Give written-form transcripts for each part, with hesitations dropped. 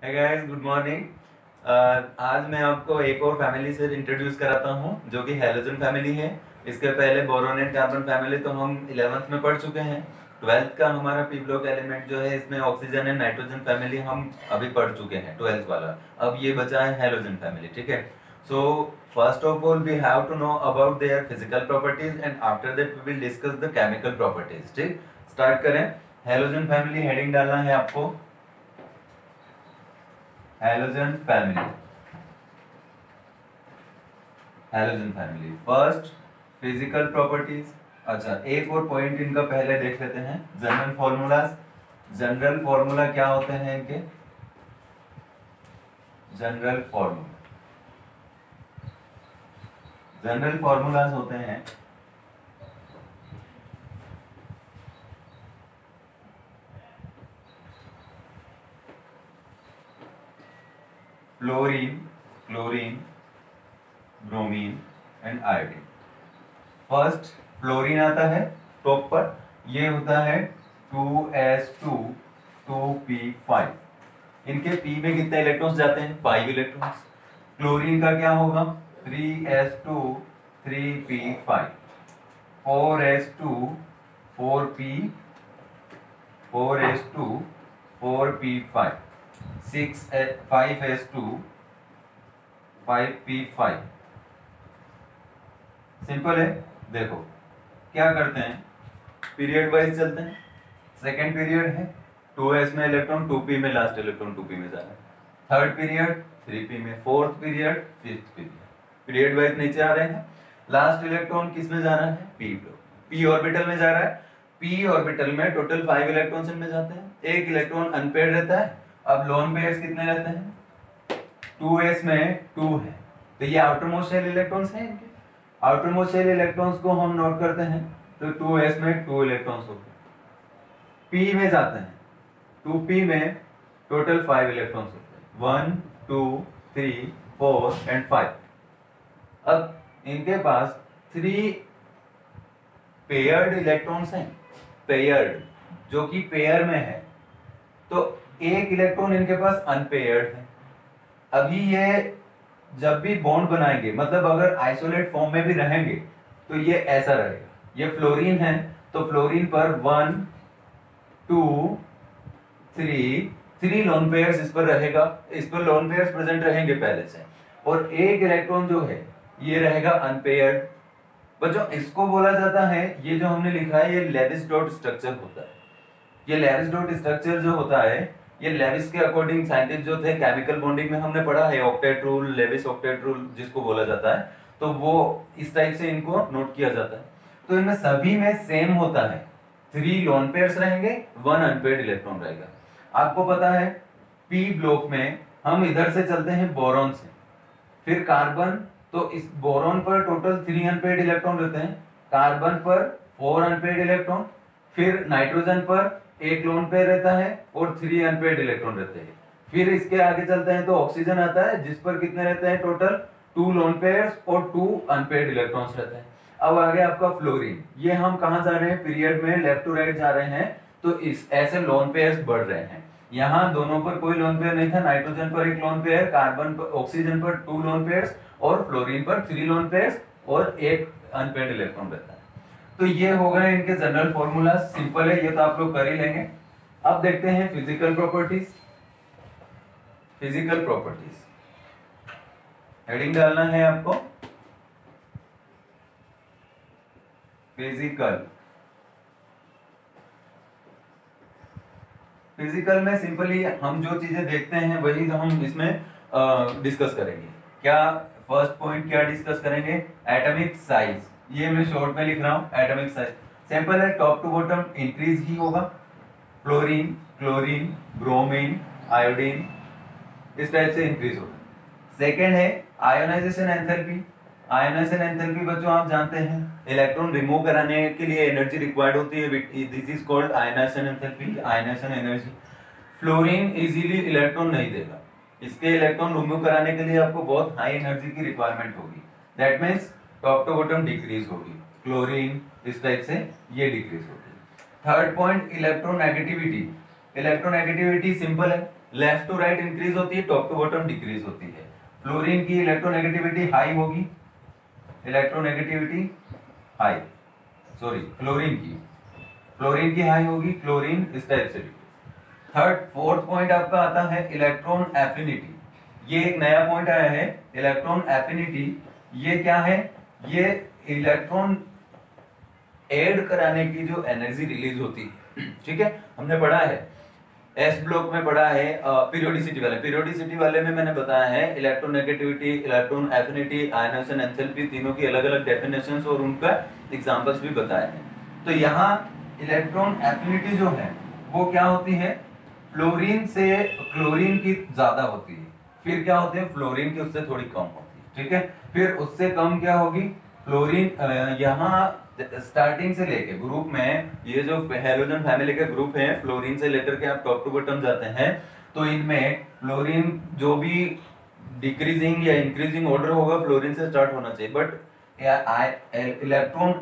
Hey guys, good morning. आज मैं आपको एक और फैमिली से इंट्रोड्यूस कराता हूँ जो कि हैलोजन फैमिली है। इसके पहले बोरोन एंड कार्बन फैमिली तो हम 11th में पढ़ चुके हैं। 12th का हमारा पी ब्लॉक एलिमेंट जो है इसमें ऑक्सीजन एंड नाइट्रोजन फैमिली हम अभी पढ़ चुके हैं 12th वाला। अब ये बचा है हैलोजन फैमिली, ठीक है। So first of all we have to know about their physical properties and after that we will discuss the chemical properties. ठीक, स्टार्ट करें। हैलोजन फैमिली हेडिंग डालना है आपको, halogen family. Halogen family first physical properties. अच्छा, एक और point इनका पहले देख लेते हैं, जनरल फॉर्मूलाज। जनरल फॉर्मूला क्या होते हैं इनके? जनरल फॉर्मूलाज होते हैं fluorine, chlorine, bromine and iodine. First fluorine आता है टॉप पर, ये होता है 2s2 2p5। इनके p में कितने इलेक्ट्रॉन्स जाते हैं? 5 इलेक्ट्रॉन्स। क्लोरीन का क्या होगा? 3s2 3p5, 4s2 4p 4s2 4p5, 5s2 5p5। Simple है। देखो क्या करते हैं, पीरियड वाइज चलते हैं। सेकेंड पीरियड है 2s में इलेक्ट्रॉन 2p में, लास्ट इलेक्ट्रॉन 2p में जा रहा है। थर्ड पीरियड 3p में, fourth period fifth period wise नीचे आ रहे हैं। लास्ट इलेक्ट्रॉन किस में जा रहा है? p ब्लॉक, p ऑर्बिटल में जा रहा है। p ऑर्बिटल में टोटल 5 इलेक्ट्रॉन्स इनमें जाते हैं, एक इलेक्ट्रॉन अनपेयर्ड रहता है। अब लोन पेयर्स कितने रहते हैं? 2s में 2 है, तो ये आउटर मोस्ट शेल इलेक्ट्रॉन्स हैं इनके। आउटर मोस्ट शेल इलेक्ट्रॉन्स को हम नोट करते हैं, तो 2s में 2 इलेक्ट्रॉन्स होते हैं। p में जाते हैं, 2p में टोटल 5 इलेक्ट्रॉन्स होते हैं, 1 2 3 4 एंड 5। अब इनके पास 3 पेयर्ड इलेक्ट्रॉन्स हैं, पेयर्ड, जो कि पेयर में है, तो एक इलेक्ट्रॉन इनके पास अनपेयर्ड है। अभी ये जब भी बॉन्ड बनाएंगे, मतलब अगर आइसोलेट फॉर्म में भी रहेंगे, तो ये ऐसा रहेगा। ये फ्लोरीन है, तो फ्लोरीन पर 1 2 3 लोन पेयर्स इस पर रहेगा, इस पर लोन पेयर्स प्रेजेंट रहेंगे पहले से, और एक इलेक्ट्रॉन जो है ये रहेगा अनपेयर्ड। बच्चों इसको बोला जाता है, ये जो हमने लिखा है ये लेविस डॉट स्ट्रक्चर होता है। ये लेविस डॉट स्ट्रक्चर जो होता है, ये लेविस के अकॉर्डिंग साइंटिस्ट जो थे केमिकल बॉन्डिंग में हमने पढ़ा है, octet rule, Lewis octet rule जिसको बोला जाता है, तो वो इस टाइप से इनको नोट किया जाता है। तो इनमें सभी में सेम होता है, 3 लोन पेयर्स रहेंगे, 1 अनपेयर्ड इलेक्ट्रॉन रहेगा। आपको पता है पी ब्लॉक में हम इधर से चलते हैं बोरॉन से, फिर कार्बन, तो इस बोरॉन पर टोटल 3 अनपेयर्ड इलेक्ट्रॉन रहते हैं, कार्बन पर 4 अनपेयर्ड इलेक्ट्रॉन, फिर नाइट्रोजन पर एक लोन पेयर रहता है और 3 अनपेयर्ड इलेक्ट्रॉन रहते हैं। फिर इसके आगे चलते हैं तो ऑक्सीजन आता है, जिस पर कितने रहते हैं? टोटल 2 लोन पेयर्स और 2 अनपेयर्ड इलेक्ट्रॉन्स रहते हैं। अब आगे आपका फ्लोरीन, ये हम कहाँ जा रहे हैं? पीरियड में लेफ्ट टू राइट जा रहे हैं, तो इस ऐसे लोन पेयर्स बढ़ रहे हैं। यहाँ दोनों पर कोई लोन पेयर नहीं था, नाइट्रोजन पर एक लोन पेयर, कार्बन पर, ऑक्सीजन पर 2 लोन पेयर्स और फ्लोरीन पर 3 लोन पेयर्स और एक अनपेयर्ड इलेक्ट्रॉन रहता है। तो ये हो गए इनके जनरल फॉर्मूला, सिंपल है, ये तो आप लोग कर ही लेंगे। अब देखते हैं physical properties. Physical properties heading डालना है आपको, फिजिकल। फिजिकल में सिंपली हम जो चीजें देखते हैं वही तो हम इसमें डिस्कस करेंगे। क्या फर्स्ट पॉइंट क्या डिस्कस करेंगे? Atomic size. ये मैं शॉर्ट में लिख रहा हूं, एटॉमिक साइज सिंपल है, टॉप टू बॉटम इंक्रीज ही होगा। फ्लोरीन, क्लोरीन, ब्रोमीन, आयोडीन इस टाइप से इंक्रीज होगा। सेकेंड है आयोनाइजेशन एंथैल्पी। आयोनाइजेशन एंथैल्पी बच्चों आप जानते हैं, इलेक्ट्रॉन रिमूव कराने के लिए एनर्जी रिक्वायर्ड होती है, this is called ionisation enthalpy, ionisation energy. Fluorine easily electron नहीं देगा, इसके इलेक्ट्रॉन रिमूव कराने के लिए आपको बहुत हाई एनर्जी की रिक्वायरमेंट होगी, that means top to bottom decrease होगी। क्लोरीन इस टाइप से ये डिक्रीज होगी। Third point electronegativity. Electronegativity simple है, लेफ्ट टू राइट इंक्रीज होती है, टॉप टू बॉटम डिक्रीज होती है। फ्लोरीन की इलेक्ट्रोनेगेटिविटी हाई होगी, इलेक्ट्रोनेगेटिविटी हाई, सॉरी फ्लोरीन की हाई होगी, क्लोरीन इस टाइप से भी। फोर्थ पॉइंट आपका आता है इलेक्ट्रॉन एफिनिटी। ये एक नया पॉइंट आया है, इलेक्ट्रॉन एफिनिटी। ये क्या है? ये इलेक्ट्रॉन ऐड कराने की जो एनर्जी रिलीज होती है, ठीक है, हमने पढ़ा है एस ब्लॉक में पढ़ा है। पीरियोडिसिटी वाले में मैंने बताया है electronegativity, electron affinity, ionisation enthalpy, तीनों की अलग अलग डेफिनेशंस और उनका एग्जांपल्स भी बताए हैं। तो यहाँ इलेक्ट्रॉन एफिनिटी जो है वो क्या होती है? फ्लोरीन से क्लोरीन की ज्यादा होती है, फिर क्या होते हैं फ्लोरीन की उससे थोड़ी कम होती है, ठीक है, फिर उससे कम क्या होगी फ्लोरीन। यहाँ स्टार्टिंग से लेके ग्रुप में ये जो हैलोजन फैमिली के ग्रुप हैं, फ्लोरीन से लेकर के आप टॉप टू बॉटम जाते हैं, तो इनमें फ्लोरीन जो भी डिक्रीजिंग या इंक्रीजिंग ऑर्डर होगा फ्लोरीन से स्टार्ट होना चाहिए, बट इलेक्ट्रॉन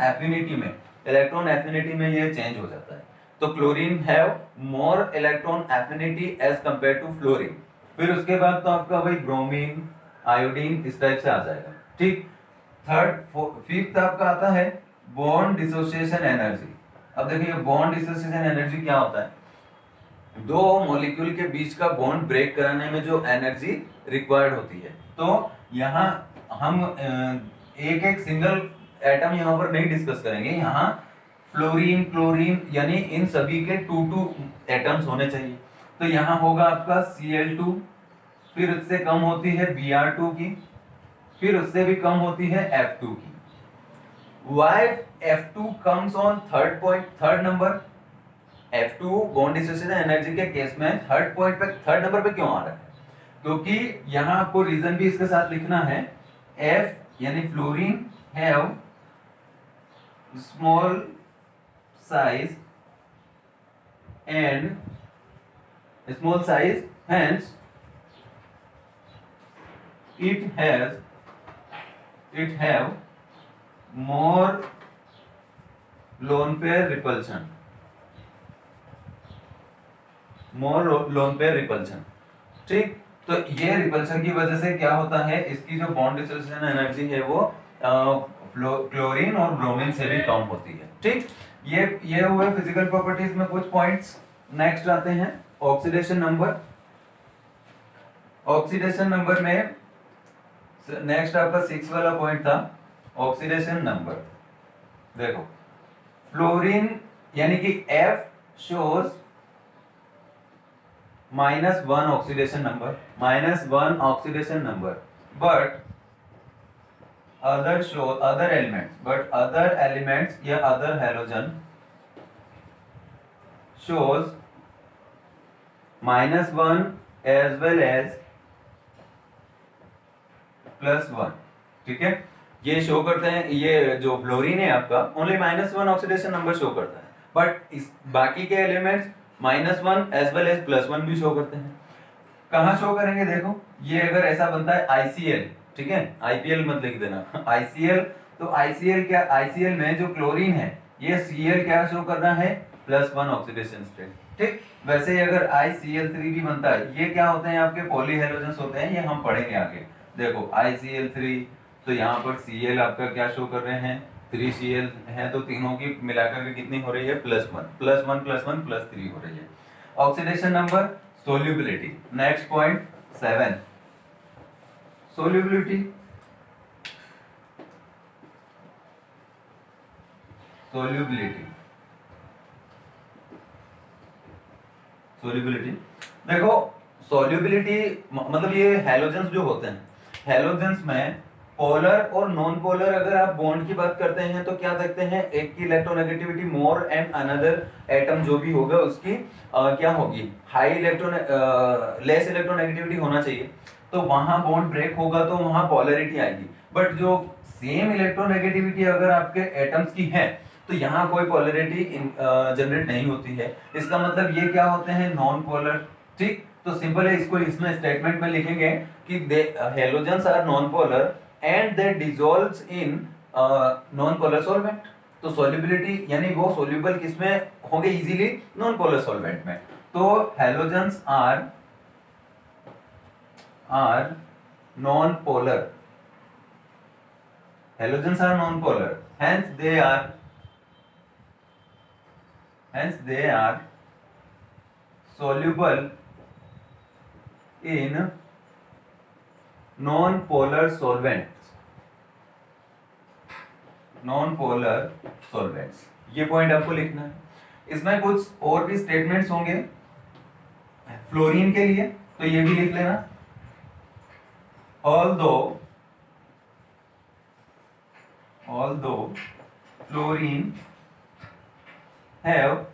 एफिनिटी में ये चेंज हो जाता है। तो chlorine have more electron affinity as compare to fluorine. फिर उसके बाद तो आपका भाई ब्रोमीन, आयोडीन इस टाइप से आ जाएगा, ठीक। फिफ्थ आपका आता है बॉन्ड डिसोसिएशन एनर्जी। अब देखिए बॉन्ड डिसोसिएशन एनर्जी क्या होता है? दो मॉलिक्यूल के बीच का बॉन्ड ब्रेक कराने में जो एनर्जी रिक्वायर्ड होती है। तो यहाँ हम एक एक सिंगल एटम यहाँ पर नहीं डिस्कस करेंगे, यहाँ फ्लोरीन, क्लोरीन यानी इन सभी के 2 एटम्स होने चाहिए। तो यहाँ होगा आपका Cl2, फिर उससे कम होती है Br2 की, फिर उससे भी कम होती है F2 की। Why F2 comes on third number? F2 bond dissociation energy के केस में थर्ड नंबर पे क्यों आ रहा है? क्योंकि यहाँ आपको रीजन भी इसके साथ लिखना है। F यानी fluorine have small size and small size, hence it have more lone pair repulsion, ठीक। तो ये रिपल्शन की वजह से क्या होता है, इसकी जो बॉन्ड डिसोसिएशन एनर्जी है वो क्लोरीन और ब्रोमीन से भी कम होती है, ठीक। ये हुए फिजिकल प्रॉपर्टीज में कुछ पॉइंट्स। नेक्स्ट आते हैं ऑक्सीडेशन नंबर में नेक्स्ट आपका 6 वाला पॉइंट था ऑक्सीडेशन नंबर। देखो फ्लोरीन यानी कि F shows -1 oxidation number, but other elements या other halogen shows -1 as well as +1, ठीक है। ये शो करते हैं, ये जो फ्लोरीन है आपका ओनली -1 ऑक्सीडेशन नंबर शो करता है, बट इस बाकी के एलिमेंट्स -1 एज वेल एज +1 भी शो करते हैं। कहाँ शो करेंगे? देखो ये अगर ऐसा बनता है ICl, ठीक है, IPL मत लिख देना ICl। तो ICl में जो क्लोरीन है ये Cl क्या शो कर रहा है? +1 ऑक्सीडेशन स्टेट, ठीक। वैसे ही अगर ICl3 भी बनता है, ये क्या होते हैं आपके पॉलीहेलोजेंस होते हैं, ये हम पढ़ेंगे आगे। देखो ICl3, तो यहाँ पर Cl आपका क्या शो कर रहे हैं? 3Cl है, तो तीनों की मिलाकर के कितनी हो रही है? +1 हो रही है। Oxidation number, solubility. Next point 7 solubility. देखो सोल्यूबिलिटी मतलब ये हैलोजेंस जो होते हैं, हैलोजेंस में पोलर और नॉन पोलर अगर आप बॉन्ड की बात करते हैं तो क्या देखते हैं? एक की electronegativity more and another atom जो भी होगा उसकी क्या होगी? लेस इलेक्ट्रोनेगेटिविटी होना चाहिए, तो वहां बॉन्ड ब्रेक होगा तो वहां पोलरिटी आएगी। बट जो सेम इलेक्ट्रोनेगेटिविटी अगर आपके एटम्स की है तो यहाँ कोई पोलरिटी जनरेट नहीं होती है। इसका मतलब ये क्या होते हैं? नॉन पोलर, ठीक। तो सिंपल है, इसको इसमें स्टेटमेंट में लिखेंगे कि halogens are non polar and they dissolves in non polar solvent. तो सॉल्युबिलिटी यानी वो सोल्यूबल किसमें होंगे? इजीली नॉन पोलर सॉल्वेंट में। तो halogens are are non-polar. Halogens are non-polar. Hence they are soluble in non-polar solvents. Non-polar solvents. ये point आपको लिखना है. इसमें कुछ और भी स्टेटमेंट्स होंगे फ्लोरीन के लिए, तो ये भी लिख लेना. although fluorine have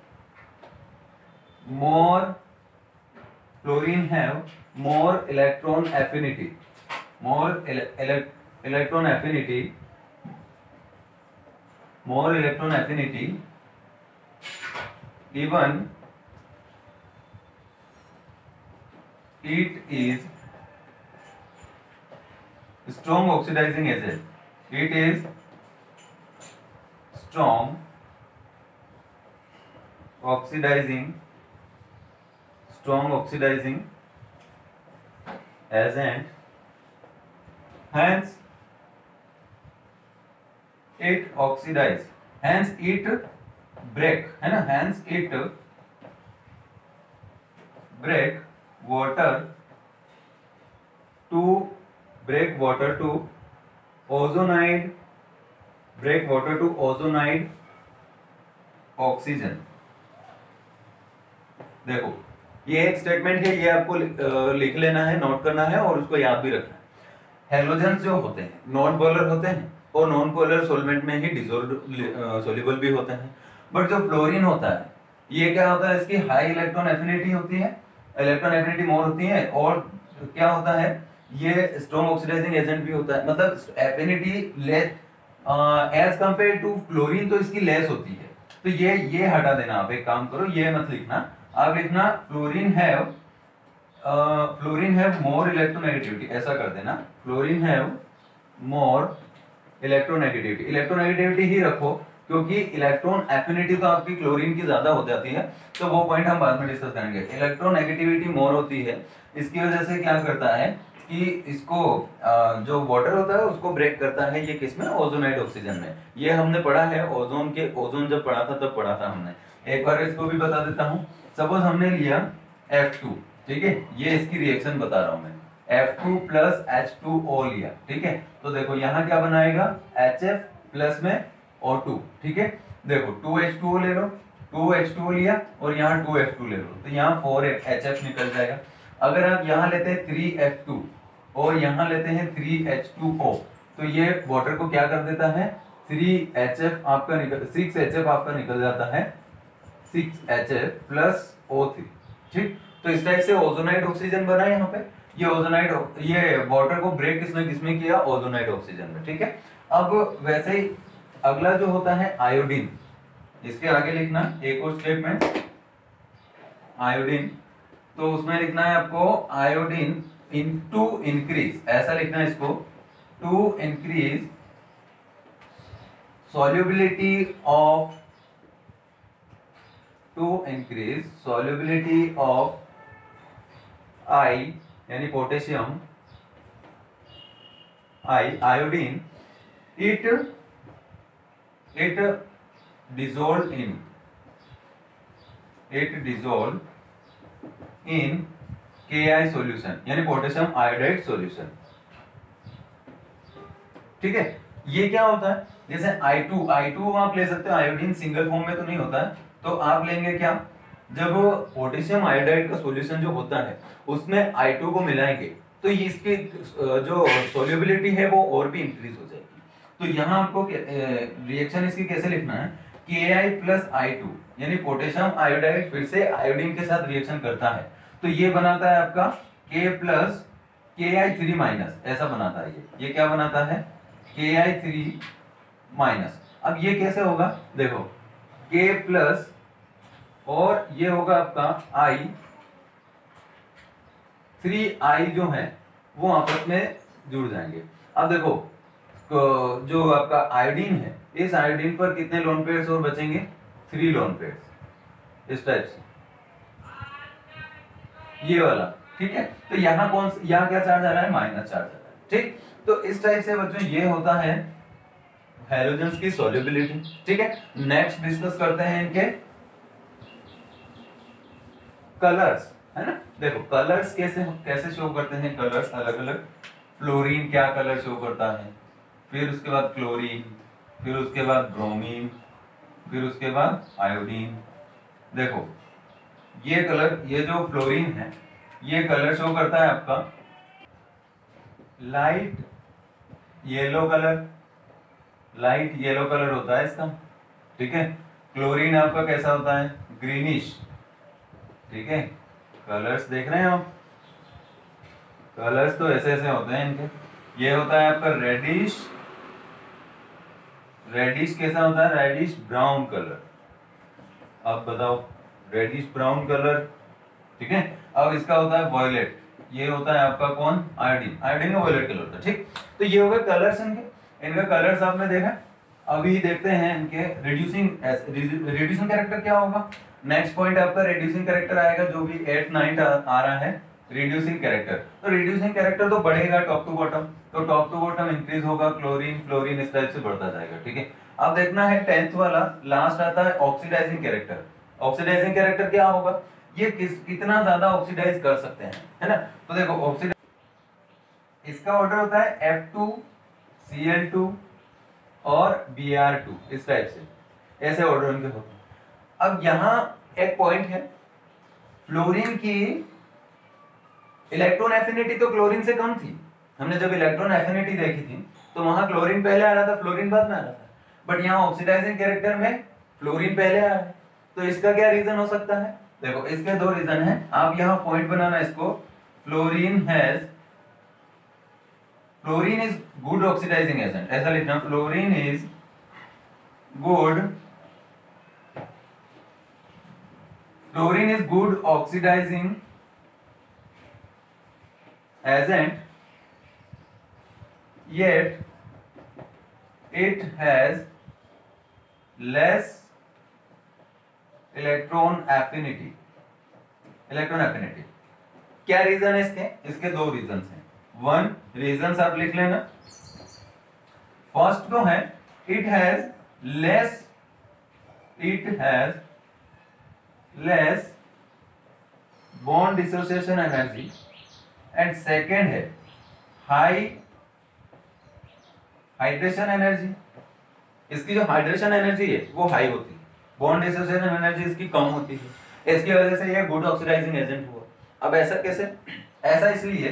more electron affinity, even it is strong oxidizing agent. It is strong oxidizing agent. Hence it oxidize. Hence it break, है ना. Hence it break water to ozonide oxygen. देखो ये एक स्टेटमेंट है, ये आपको लिख लेना है, नोट करना है और उसको याद भी रखना है. हेलोजेंस जो होते हैं नॉन पोलर होते हैं और नॉन पोलर सॉल्वेंट में ही सोल्यूबल भी होते हैं. बट जो फ्लोरीन होता है ये क्या होता है, इसकी हाई इलेक्ट्रॉन एफिनिटी होती है, इलेक्ट्रॉन एफिनिटी मोर होती है, और क्या होता है ये स्ट्रॉन्ग ऑक्सीडाइजिंग एजेंट भी होता है. मतलब affinity less as compare to fluorine तो इसकी लेस होती है. तो ये हटा देना. आप एक काम करो, ये मत लिखना, आप लिखना फ्लोरीन हैव मोर इलेक्ट्रोनेगेटिविटी, ऐसा कर देना. Fluorine have more electronegativity. Electronegativity ही रखो क्योंकि इलेक्ट्रॉन एफिनिटी तो आपकी क्लोरीन की ज्यादा हो जाती है, तो वो पॉइंट हम बाद में डिस्कस करेंगे. इलेक्ट्रोनेगेटिविटी मोर होती है, इसकी वजह से क्या करता है कि इसको जो वाटर होता है उसको ब्रेक करता है. ये किसमें, ओजोनाइड ऑक्सीजन में. ये हमने पढ़ा है ओजोन जब पढ़ा था तब पढ़ा था हमने. एक बार इसको भी बता देता हूं. सपोज हमने लिया F2, ठीक है, ये इसकी रिएक्शन बता रहा हूं मैं. F2 प्लस H2O लिया, ठीक है. तो देखो यहाँ क्या बनाएगा, HF प्लस में O2, ठीक है. देखो 2H2O ले लो, 2H2O लिया और यहाँ 2F2 ले लो, तो यहाँ 4HF निकल जाएगा. अगर आप यहाँ लेते हैं 3F2 और यहाँ लेते हैं 3H2O, तो ये वाटर को क्या कर देता है, 6HF आपका निकल जाता है, 6HF प्लस O3, ठीक. तो इस टाइप से ओजोनाइड ऑक्सीजन बना यहाँ पे. ये वाटर को ब्रेक किसमें किया, ओजोनाइड ऑक्सीजन में, ठीक है. अब वैसे ही अगला जो होता है आयोडीन, इसके आगे लिखना एक और स्टेटमेंट आयोडीन. तो उसमें लिखना है आपको आयोडीन टू इंक्रीज, ऐसा लिखना है इसको, to increase solubility of I यानी potassium iodine, it dissolve in Ki solution यानी पोटेशियम आयोडाइड सॉल्यूशन, ठीक है. ये क्या होता है, जैसे I2 आप ले सकते हो, आयोडीन सिंगल फॉर्म में तो नहीं होता है, तो आप लेंगे क्या, जब पोटेशियम आयोडाइड का सॉल्यूशन जो होता है उसमें I2 को मिलाएंगे तो इसकी जो सॉल्युबिलिटी है वो और भी इंक्रीज हो जाएगी. तो यहाँ आपको रिएक्शन इसकी कैसे लिखना है, Ki प्लस I2 यानी पोटेशियम आयोडाइड फिर से आयोडीन के साथ रिएक्शन करता है, तो ये बनाता है आपका K प्लस Ki3 माइनस, ऐसा बनाता है. ये क्या बनाता है, Ki3 माइनस. अब ये कैसे होगा, देखो K प्लस और ये होगा आपका I3I जो है वो आपस में जुड़ जाएंगे. अब देखो जो आपका आयोडीन है, इस आयोडीन पर कितने लोन पेयर्स और बचेंगे, 3 लोन पेयर्स, इस टाइप से. ये वाला ठीक है, तो यहाँ यहाँ क्या चार्ज आ रहा है, माइनस चार्ज आ रहा है। ठीक, तो इस टाइप से बच्चों ये होता है हैलोजेंस की सॉल्युबिलिटी। ठीक है, नेक्स्ट डिस्कस करते हैं इनके कलर्स, है ना। देखो कलर्स कैसे कैसे शो करते हैं, कलर्स अलग अलग। फ्लोरीन क्या कलर शो करता है, फिर उसके बाद क्लोरीन, फिर उसके बाद ब्रोमीन, फिर उसके बाद आयोडीन। देखो ये कलर, ये जो फ्लोरीन है ये कलर शो करता है आपका light yellow colour, light yellow colour होता है इसका। ठीक है, क्लोरीन आपका कैसा होता है, ग्रीनिश। ठीक है, कलर्स देख रहे हैं आप, कलर्स तो ऐसे ऐसे होते हैं इनके। ये होता है आपका रेडिश, रेडिश कैसा होता है, रेडिश ब्राउन कलर। अब बताओ, रेडिश ब्राउन कलर। ठीक है, अब इसका होता है वॉयलेट, ये होता है आपका कौन, आयोडीन। आयोडीन का वॉयलेट कलर होता है। ठीक, तो ये हो गए कलर्स इनके, इनका कलर्स आपने देखा। अभी देखते हैं इनके रिड्यूसिंग, रिड्यूसिंग कैरेक्टर क्या होगा। नेक्स्ट पॉइंट आपका रिड्यूसिंग कैरेक्टर आएगा, जो भी 8 9 आ रहा है रिड्यूसिंग कैरेक्टर। तो रिड्यूसिंग कैरेक्टर तो बढ़ेगा टॉप टू बॉटम, तो टॉप टू बॉटम इंक्रीज होगा, क्लोरीन फ्लोरीन इस टाइप से बढ़ता जाएगा। ठीक है, अब देखना है 10th वाला, लास्ट आता है ऑक्सीडाइजिंग कैरेक्टर। ऑक्सीडाइजिंग कैरेक्टर क्या होगा, ये कितना ज्यादा ऑक्सीडाइज कर सकते हैं, है ना। तो देखो ऑक्सीडाइज, इसका ऑर्डर होता है F2Cl2 और Br2, इस टाइप से ऐसे ऑर्डर उनके होते हैं। अब यहां एक पॉइंट है, फ्लोरीन की इलेक्ट्रॉन एफिनिटी तो क्लोरीन से कम थी। हमने जब इलेक्ट्रॉन एफिनिटी देखी थी तो वहां क्लोरीन पहले आ रहा था, फ्लोरीन बाद में आ रहा था। बट यहाँ ऑक्सीडाइजिंग कैरेक्टर में फ्लोरीन पहले आ रहा है। तो इसका क्या रीजन हो सकता है, देखो इसके दो रीजन है। आप यहाँ पॉइंट बनाना इसको, fluorine is good oxidizing agent, ऐसा लिखना, fluorine is good oxidizing agent, yet it has less electron affinity। क्या रीजन है इसके, इसके दो रीजन हैं। वन रीजन आप लिख लेना, फर्स्ट तो है it has less bond dissociation energy, and second है हाई हाइड्रेशन एनर्जी। इसकी जो हाइड्रेशन एनर्जी है वो हाई होती है, बॉन्ड डिसोसिएशन एनर्जी इसकी कम होती है। इसकी वजह से ये गुड ऑक्सीडाइजिंग एजेंट हुआ। अब ऐसा कैसे, ऐसा इसलिए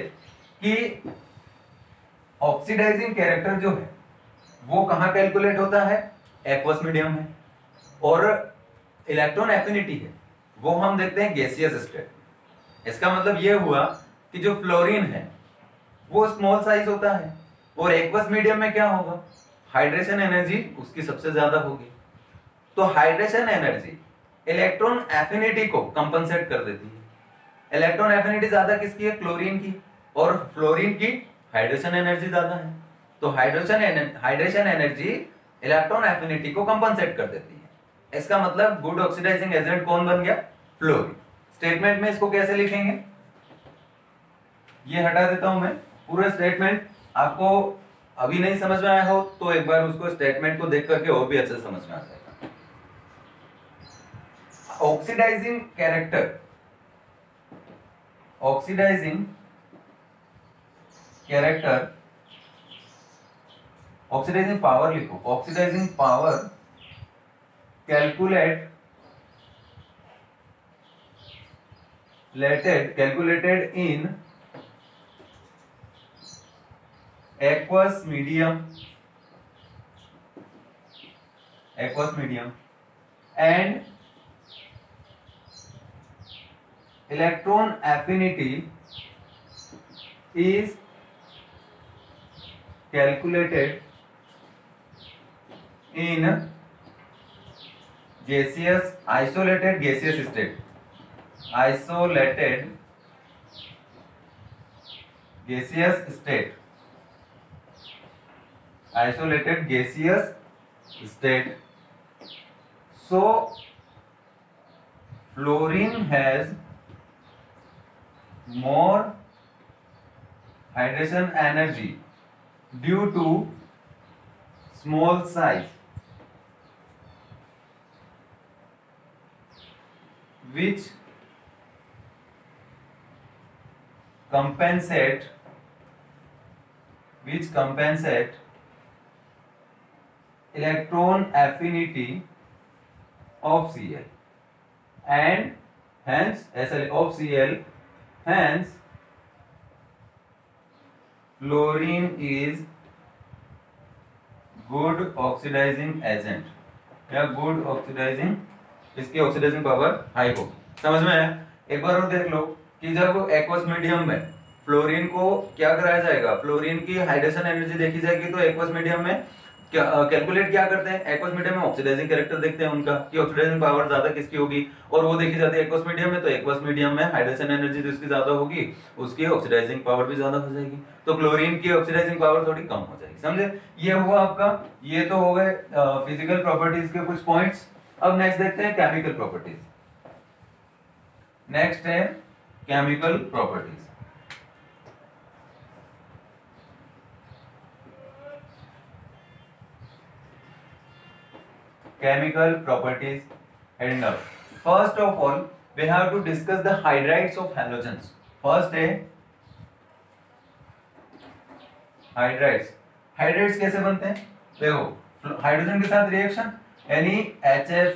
कि ऑक्सीडाइजिंग कैरेक्टर जो है वो कहां कैलकुलेट होता है, एक्वस मीडियम में, और इलेक्ट्रॉन एफिनिटी है वो हम देखते हैं गैसियस स्टेट। इसका मतलब ये हुआ कि जो फ्लोरीन है वो स्मॉल साइज होता है, और एक्वस मीडियम में क्या होगा, हाइड्रेशन एनर्जी उसकी सबसे ज्यादा होगी। तो हाइड्रेशन एनर्जी इलेक्ट्रॉन एफिनिटी को कंपनसेट कर देती है। इलेक्ट्रॉन एफिनिटी ज्यादा किसकी है, क्लोरीन की, और फ्लोरीन की हाइड्रेशन एनर्जी ज्यादा है। तो हाइड्रेशन एनर्जी इलेक्ट्रॉन एफिनिटी को कंपनसेट कर देती है। इसका मतलब गुड ऑक्सीडाइजिंग एजेंट कौन बन गया, फ्लोरीन। स्टेटमेंट में इसको कैसे लिखेंगे, ये हटा देता हूं मैं। पूरा स्टेटमेंट आपको अभी नहीं समझ में आया हो तो एक बार उसको स्टेटमेंट को देख करके और भी अच्छे समझ में आ जाएगा। ऑक्सीडाइजिंग कैरेक्टर, ऑक्सीडाइजिंग पावर लिखो। Oxidizing power calculated in aqueous medium and electron affinity is calculated in isolated gaseous state, isolated gaseous state. So fluorine has more hydration energy due to small size, which compensate electron affinity of Cl and hence of Cl, hence fluorine is good oxidizing agent या good oxidizing, इसकी oxidizing power high होगी। समझ में आया? एक बार और देख लो कि जब एक्वस मीडियम में फ्लोरीन को क्या कराया जाएगा, फ्लोरीन की हाइड्रेशन एनर्जी देखी जाएगी, तो एक्वस मीडियम में कैलकुलेट क्या करते हैं, एक्वस मीडियम में ऑक्सीडाइजिंग कैरेक्टर देखते हैं उनका कि ऑक्सीडाइजिंग पावर ज्यादा किसकी होगी, और वो देखी जाती है एक्वस मीडियम में, तो एक्वस मीडियम में हाइड्रेशन एनर्जी जिसकी ज्यादा होगी उसकी ऑक्सीडाइजिंग पावर भी ज्यादा हो जाएगी, तो क्लोरीन की ऑक्सीडाइजिंग पावर थोड़ी कम हो जाएगी। समझे? ये हुआ आपका, ये तो हो गए फिजिकल प्रॉपर्टीज के कुछ पॉइंट्स। अब नेक्स्ट देखते हैं केमिकल प्रॉपर्टीज। नेक्स्ट है chemical properties. Chemical properties heading up. First of all, we have to discuss the hydrides of halogens. First है hydrides. Hydrides कैसे बनते हैं? देखो, हाइड्रोजन के साथ रिएक्शन यानी HF,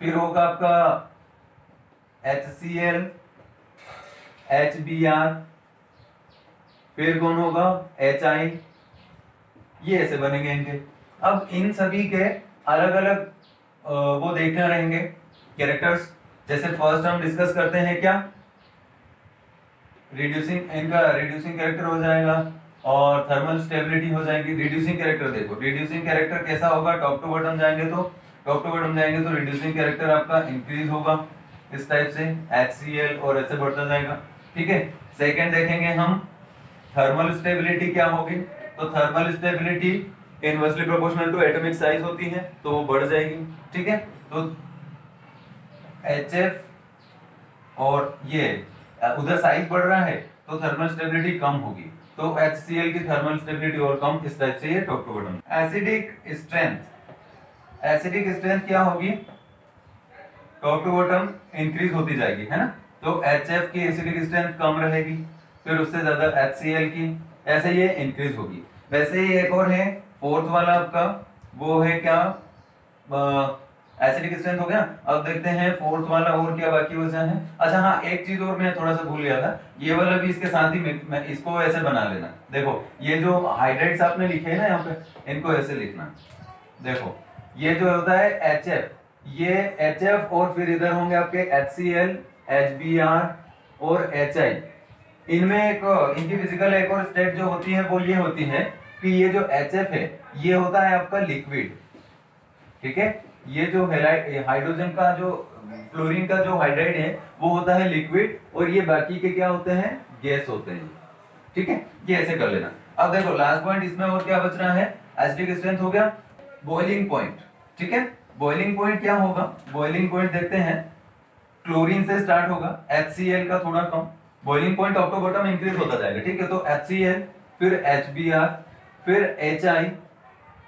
फिर होगा आपका HCl, HBr, फिर कौन होगा HI, ये ऐसे बनेंगे इनके। अब इन सभी के अलग अलग वो देखना रहेंगे कैरेक्टर्स। जैसे फर्स्ट हम डिस्कस करते हैं क्या, रिड्यूसिंग, इनका रिड्यूसिंग कैरेक्टर हो जाएगा और थर्मल स्टेबिलिटी हो जाएगी। रिड्यूसिंग कैरेक्टर देखो, रिड्यूसिंग कैरेक्टर कैसा होगा, टॉप टू बॉटम जाएंगे तो रिड्यूसिंग कैरेक्टर आपका इंक्रीज होगा इस टाइप से, HCl और ऐसे बढ़ता जाएगा। ठीक है, सेकेंड देखेंगे हम थर्मल स्टेबिलिटी क्या होगी, तो thermal stability inversely proportional to atomic size होती है, तो वो बढ़ जाएगी। ठीक है, तो HF और ये उधर साइज बढ़ रहा है तो थर्मल स्टेबिलिटी कम होगी, तो HCl की थर्मल स्टेबिलिटी और कम, इस टाइप से ये top to bottom. Acidic strength क्या होगी, टॉप टू बॉटम इंक्रीज होती जाएगी, है ना, तो HF की एसिडिक स्ट्रेंथ कम रहेगी, फिर उससे ज्यादा HCl की, ऐसे ये इंक्रीज होगी। वैसे ही एक और है फोर्थ वाला आपका, वो है क्या, एसिडिक स्ट्रेंथ हो गया। अब देखते हैं फोर्थ वाला और क्या बाकी वजह है। अच्छा हाँ, एक चीज और मैं थोड़ा सा भूल गया था, ये वाला भी इसके साथ ही मैं इसको ऐसे बना लेना। देखो ये जो हाइड्राइड्स आपने लिखे हैं ना यहाँ पे, इनको ऐसे लिखना। देखो ये जो होता है HF, ये HF और फिर इधर होंगे आपके HCl, HBr और HI। इनमें एक इनकी फिजिकल एक और स्टेट जो होती है वो ये होती है कि ये जो HF है ये होता है आपका लिक्विड। ठीक है, ये जो हाइड्रोजन का जो फ्लोरीन का जो हाइड्राइड है वो होता है लिक्विड, और ये बाकी के क्या होते हैं, गैस होते हैं। ठीक है, ये ऐसे कर लेना। अब देखो लास्ट पॉइंट इसमें और क्या बच रहा है, एसिडिक स्ट्रेंथ हो गया। बॉइलिंग पॉइंट, ठीक है, बॉइलिंग पॉइंट क्या होगा, बॉइलिंग पॉइंट देखते हैं, क्लोरीन से स्टार्ट होगा, HCl का थोड़ा कम, boiling point top to bottom increase होता जाएगा। ठीक है, तो HCl, फिर HBr, फिर HI।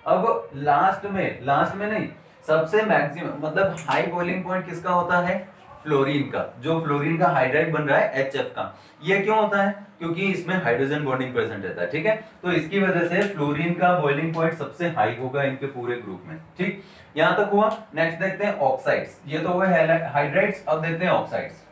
अब लास्ट में नहीं, सबसे मैक्सिमम मतलब हाई बॉइलिंग पॉइंट किसका होता है, फ्लोरीन का। जो फ्लोरीन का हाइड्राइड बन रहा है HF का, ये क्यों होता है, क्योंकि इसमें हाइड्रोजन बॉन्डिंग प्रेजेंट रहता है। ठीक है, तो इसकी वजह से फ्लोरीन का बॉइलिंग पॉइंट सबसे हाई होगा इनके पूरे ग्रुप में। ठीक, यहां तक हुआ। नेक्स्ट देखते हैं ऑक्साइड्स। ये तो हुए हाइड्राइड्स, अब देखते हैं ऑक्साइड्स।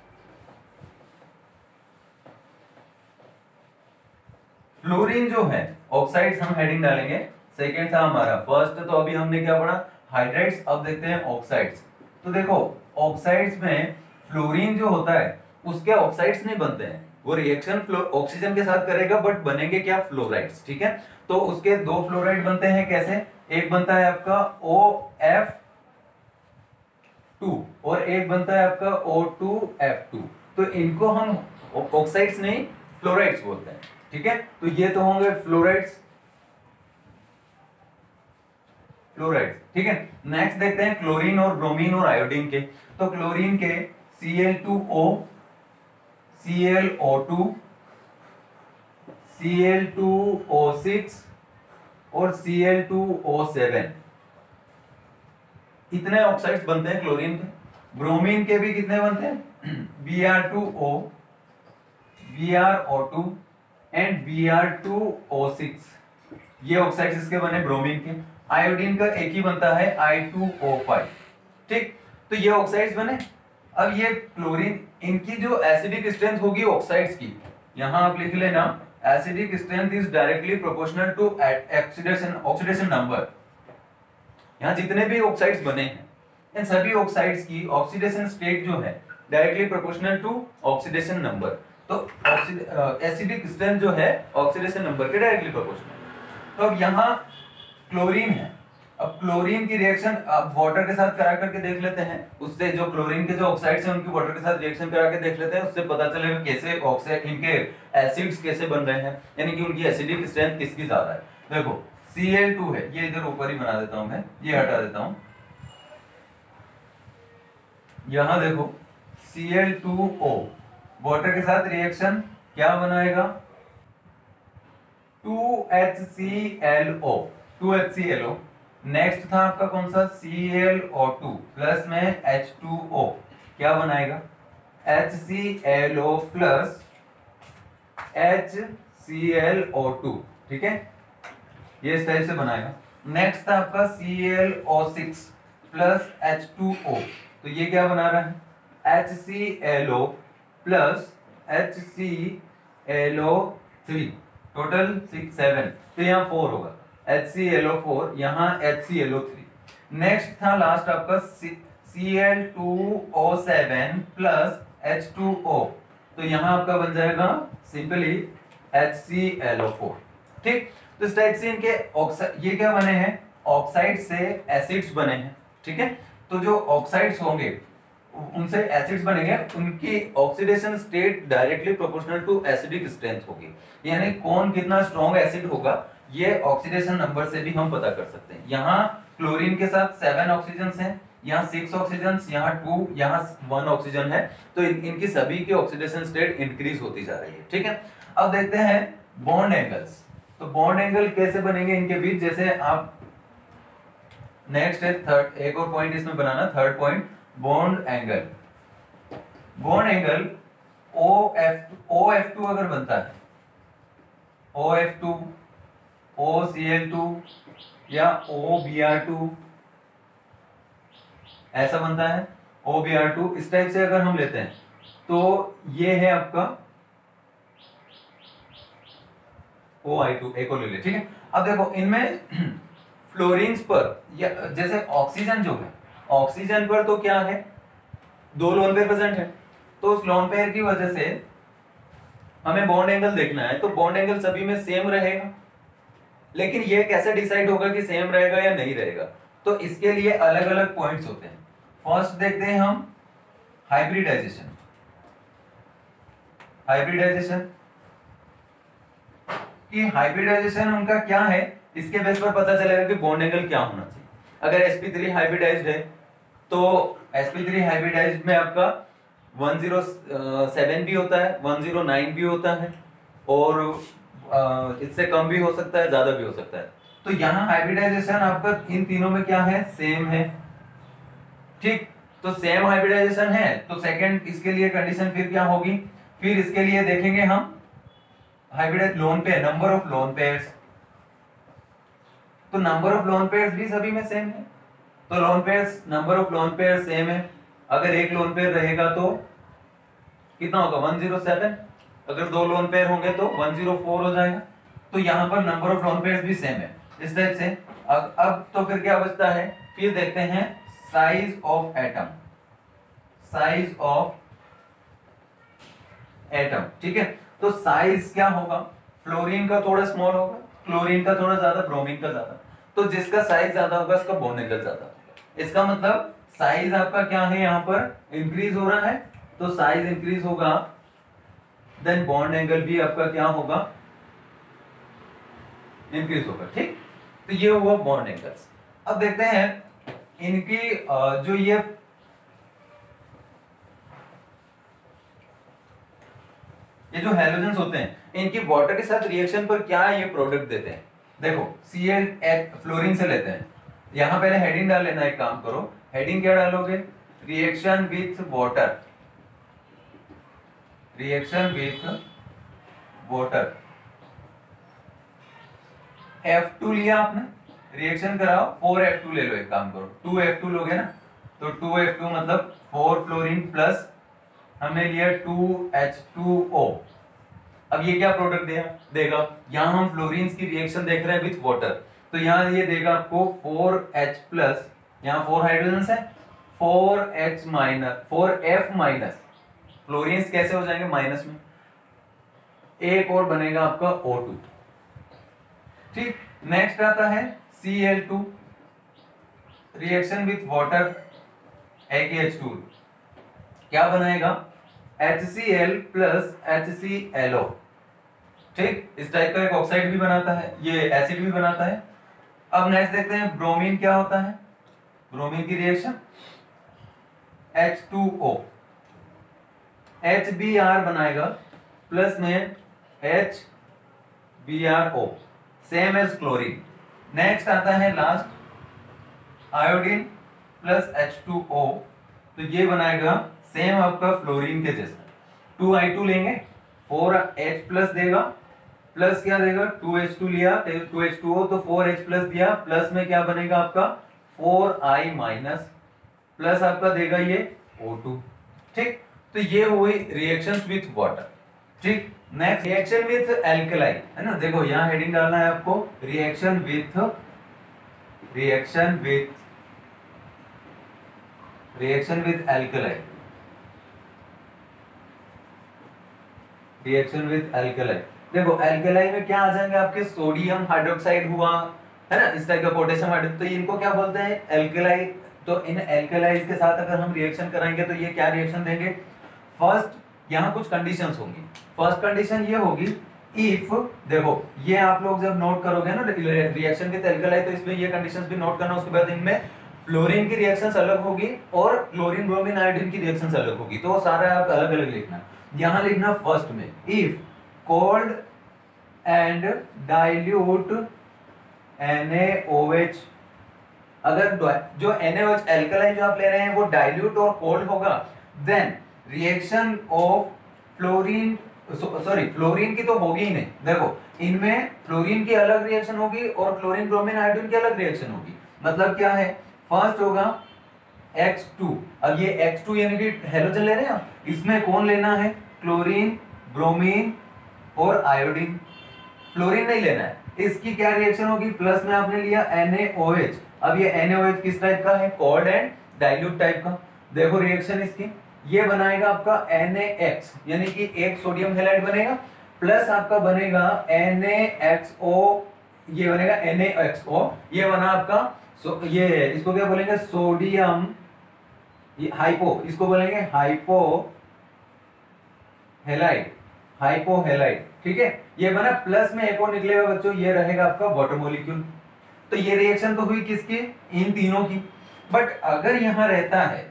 फ्लोरीन जो है, ऑक्साइड्स हम हेडिंग डालेंगे, सेकेंड था हमारा, फर्स्ट तो अभी हमने क्या पढ़ा, हाइड्राइड्स। अब देखते हैं ऑक्साइड्स। तो देखो ऑक्साइड्स में फ्लोरीन जो होता है उसके ऑक्साइड्स नहीं बनते हैं, वो रिएक्शन ऑक्सीजन के साथ करेगा, बट बनेंगे क्या, फ्लोराइड्स। ठीक है, तो उसके दो फ्लोराइड बनते हैं, कैसे, एक बनता है आपका OF2 और एक बनता है आपका O2F2। तो इनको हम ऑक्साइड्स नहीं फ्लोराइड्स बोलते हैं। ठीक है, तो ये तो होंगे फ्लोराइड्स। ठीक है, नेक्स्ट देखते हैं क्लोरीन और ब्रोमीन और आयोडीन के। तो क्लोरीन के Cl2O, ClO2, Cl2O6 और Cl2O7, इतने ऑक्साइड्स बनते हैं क्लोरीन के। ब्रोमीन के भी कितने बनते हैं? Br2O, BrO2 एंड Br2O6, ये ऑक्साइड्स इसके बने ब्रोमीन के। आयोडीन का एक ही बनता है I2O5, ठीक। तो ये ऑक्साइड्स बने। अब ये क्लोरीन, इनकी जो एसिडिक स्ट्रेंथ होगी ऑक्साइड्स की, यहां आप लिख लेना, acidic strength is directly proportional to oxidation number. यहां जितने भी ऑक्साइड्स बने हैं, इन सभी ऑक्साइड्स की ऑक्सीडेशन स्टेट जो है directly proportional to oxidation number. तो एसिडिक स्ट्रेंथ जो है ऑक्सीडेशन नंबर के डायरेक्टली प्रोपोर्शनल। तो अब यहाँ क्लोरीन है, अब क्लोरीन की रिएक्शन अब वाटर के साथ करा करके देख लेते हैं, उससे जो क्लोरीन के जो ऑक्साइड्स हैं उनकी वाटर के साथ रिएक्शन करा के देख लेते हैं, उससे पता चलेगा कैसे ऑक्साइड, इनके एसिड्स कैसे बन रहे हैं, यानी कि उनकी एसिडिक स्ट्रेंथ किसकी ज्यादा है। देखो Cl2 है, ये इधर ऊपर ही बना देता हूं मैं, ये हटा देता हूं। यहां देखो Cl2O वाटर के साथ रिएक्शन क्या बनाएगा? 2HClO, 2HClO। नेक्स्ट था आपका कौन सा? ClO2 प्लस में H2O, क्या बनाएगा? HClO प्लस HClO2, ठीक है, ये इस टाइप से बनाएगा। नेक्स्ट था आपका ClO6 प्लस H2O, तो ये क्या बना रहा है? HClO प्लस HClO3, टोटल 6 7, तो यहाँ 4 होगा, HClO4, यहाँ HClO3। नेक्स्ट था लास्ट आपका Cl2O7 प्लस H2O, तो यहाँ आपका बन जाएगा सिंपली HClO4, ठीक। तो इस टाइप से इनके ऑक्साइड, ये क्या बने हैं? ऑक्साइड से एसिड्स बने हैं, ठीक है। तो जो ऑक्साइड्स होंगे उनसे एसिड्स बनेंगे, उनकी oxidation state directly proportional to acidic strength होगी, यानी कौन कितना स्ट्रॉन्ग एसिड होगा ये ऑक्सीडेशन नंबर से भी हम पता कर सकते हैं। यहाँ क्लोरीन के साथ 7 ऑक्सीजन हैं, यहाँ 6 ऑक्सीजन, यहाँ 2, यहाँ 1 ऑक्सीजन है, तो इनकी सभी की ऑक्सीडेशन स्टेट इंक्रीज होती जा रही है, ठीक है। अब देखते हैं बॉन्ड एंगल्स। तो बॉन्ड एंगल कैसे बनेंगे इनके बीच? जैसे आप नेक्स्ट है थर्ड, एक और पॉइंट इसमें बनाना, third point, bond angle. Bond angle OF2 अगर बनता है, OF2, OCl2 या OBr2 ऐसा बनता है, OBr2 इस टाइप से अगर हम लेते हैं, तो ये है आपका OI2, एक और ले ले, ठीक है। अब देखो इनमें फ्लोरीन्स पर या जैसे ऑक्सीजन जो है, ऑक्सीजन पर तो क्या है? 2 लोन पेयर प्रेजेंट है, तो उस लोन पेयर की वजह से हमें बॉन्ड एंगल देखना है, तो बॉन्ड एंगल सभी में सेम रहेगा, लेकिन ये कैसे डिसाइड होगा कि सेम रहेगा या नहीं रहेगा? तो इसके लिए अलग अलग पॉइंट्स होते हैं। फर्स्ट देखते हैं हम हाइब्रिडाइजेशन। हाइब्रिडाइजेशन कि हाइब्रिडाइजेशन उनका क्या है, इसके बेस पर पता चलेगा कि बॉन्ड एंगल क्या होना चाहिए। अगर sp3 हाइब्रिडाइज्ड है तो sp3 हाइब्रिडाइज्ड में आपका 107 भी होता है, 109 भी होता है, और इससे कम भी हो सकता है, ज्यादा भी हो सकता है। तो यहाँ हाइब्रिडाइजेशन आपका इन तीनों में क्या है? सेम है, ठीक। तो सेम हाइब्रिडाइजेशन है, तो सेकंड इसके लिए कंडीशन फिर क्या होगी? फिर इसके लिए देखेंगे हम hybridize lone pair, number of lone pairs. तो नंबर ऑफ लोन पेयर्स भी सभी में सेम है, तो lone pairs, number of lone pair same है। अगर एक लोन पेयर रहेगा तो कितना होगा? 107। अगर 2 लोन पेयर होंगे तो 104 हो जाएगा। तो यहाँ पर नंबर ऑफ लोन पेयर्स भी सेम है, इस टाइप से। अब तो फिर क्या बचता है? फिर देखते हैं size of atom, size of atom, ठीक है। तो साइज क्या होगा? फ्लोरीन का थोड़ा स्मॉल होगा, क्लोरीन का थोड़ा ज्यादा, ब्रोमीन का ज्यादा। तो जिसका साइज ज्यादा होगा उसका बॉन्ड एंगल ज्यादा होगा। इसका मतलब साइज आपका क्या है, यहाँ पर इंक्रीज हो रहा है, तो साइज इंक्रीज होगा, देन बॉन्ड एंगल भी आपका क्या होगा? इंक्रीज होगा, ठीक। तो ये हुआ बॉन्ड एंगल्स। अब देखते हैं इनकी जो ये जो हैलोजेंस होते हैं इनकी वाटर के साथ रिएक्शन पर क्या ये प्रोडक्ट देते हैं। देखो Cl फ्लोरीन से लेते हैं, यहां पहले हेडिंग डाल लेना। एक काम करो, हेडिंग क्या डालोगे, reaction with water, reaction with water. F2 लिया आपने, रिएक्शन कराओ 4F2 ले लो। एक काम करो 2F2 लोगे ना, तो 2F2 मतलब 4 फ्लोरीन प्लस हमने लिया 2H2O। अब ये क्या प्रोडक्ट देगा, यहां हम फ्लोरीन्स की रिएक्शन देख रहे हैं विथ वाटर, तो यहां ये देगा आपको 4H प्लस, यहां 4 हाइड्रोजन है, 4H minus 4F minus, fluorines कैसे हो जाएंगे माइनस में, एक और बनेगा आपका O2। ठीक, नेक्स्ट आता है Cl2, reaction with water AgH2, क्या बनाएगा HCl प्लस HClO। ठीक, इस टाइप का एक ऑक्साइड भी बनाता है, ये एसिड भी बनाता है। अब नेक्स्ट देखते हैं ब्रोमीन क्या होता है, ब्रोमीन की रिएक्शन H2O, HBr बनाएगा प्लस में HBrO, same as chlorine. Next आता है लास्ट आयोडीन प्लस H2O, तो ये बनाएगा सेम आपका फ्लोरीन के जैसा। 2I2 लेंगे, 4H प्लस देगा, प्लस क्या देगा 2H2 लिया, 2H2O तो 4H प्लस दिया, प्लस में क्या बनेगा आपका 4I माइनस, प्लस आपका देगा ये O2। ठीक, तो ये हुई रिएक्शंस विथ वाटर। ठीक, नेक्स्ट रिएक्शन विथ एल्कलाई है ना, देखो यहां हेडिंग डालना है आपको, reaction with alkali, reaction with alkali. देखो एल्कलाई में क्या आ जाएंगे आपके, सोडियम हाइड्रोक्साइड हुआ है ना, इस टाइप का पोटेशियम हाइड्रोक्साइड, तो इनको क्या बोलते हैं एल्कलाई। तो इन एल्कलाइज के साथ अगर हम रिएक्शन कराएंगे तो ये क्या रिएक्शन देंगे, फर्स्ट यहाँ कुछ कंडीशंस होंगी। फर्स्ट कंडीशन ये होगी इफ, देखो ये आप लोग जब नोट करोगे ना रिएक्शन विद एल्कलाई, तो इसमें ये कंडीशंस भी नोट करना। उसके बाद इनमें फ्लोरीन की रिएक्शंस अलग होगी और क्लोरीन ब्रोमीन आयोडीन की रिएक्शंस अलग होगी, तो सारा आप अलग अलग लिखना। यहां लिखना फर्स्ट में if cold and dilute NaOH, अगर जो NaOH एल्कलाइन जो आप ले रहे हैं वो डाइल्यूट और कोल्ड होगा, then reaction of fluorine, sorry fluorine की तो होगी ही नहीं। देखो इनमें फ्लोरीन की अलग रिएक्शन होगी और क्लोरीन ब्रोमीन आयोडीन की अलग रिएक्शन होगी। मतलब क्या है, फर्स्ट होगा X2, अब ये X2 यानी कि हेलोजन ले रहे हैं, इसमें कौन लेना है, क्लोरीन ब्रोमीन और आयोडीन, फ्लोरीन नहीं लेना है। इसकी क्या रिएक्शन होगी, प्लस में आपने लिया NaOH, अब ये NaOH किस टाइप का है, कोल्ड एंड डाइल्यूट टाइप का। देखो रिएक्शन इसकी, ये बनाएगा आपका NaX यानी कि एक सोडियम हैलाइड बनेगा, प्लस आपका बनेगा NaXO, ये बनेगा NaXO, ये बना आपका ये इसको क्या बोलेंगे, सोडियम हाइपो, इसको बोलेंगे हाइपो हैलाइड, हाइपो हैलाइड। ठीक है, ये बना, प्लस में एक और निकलेगा बच्चों, ये रहेगा आपका वाटर मॉलिक्यूल। तो ये रिएक्शन तो हुई किसकी, इन तीनों की। बट अगर यहां रहता है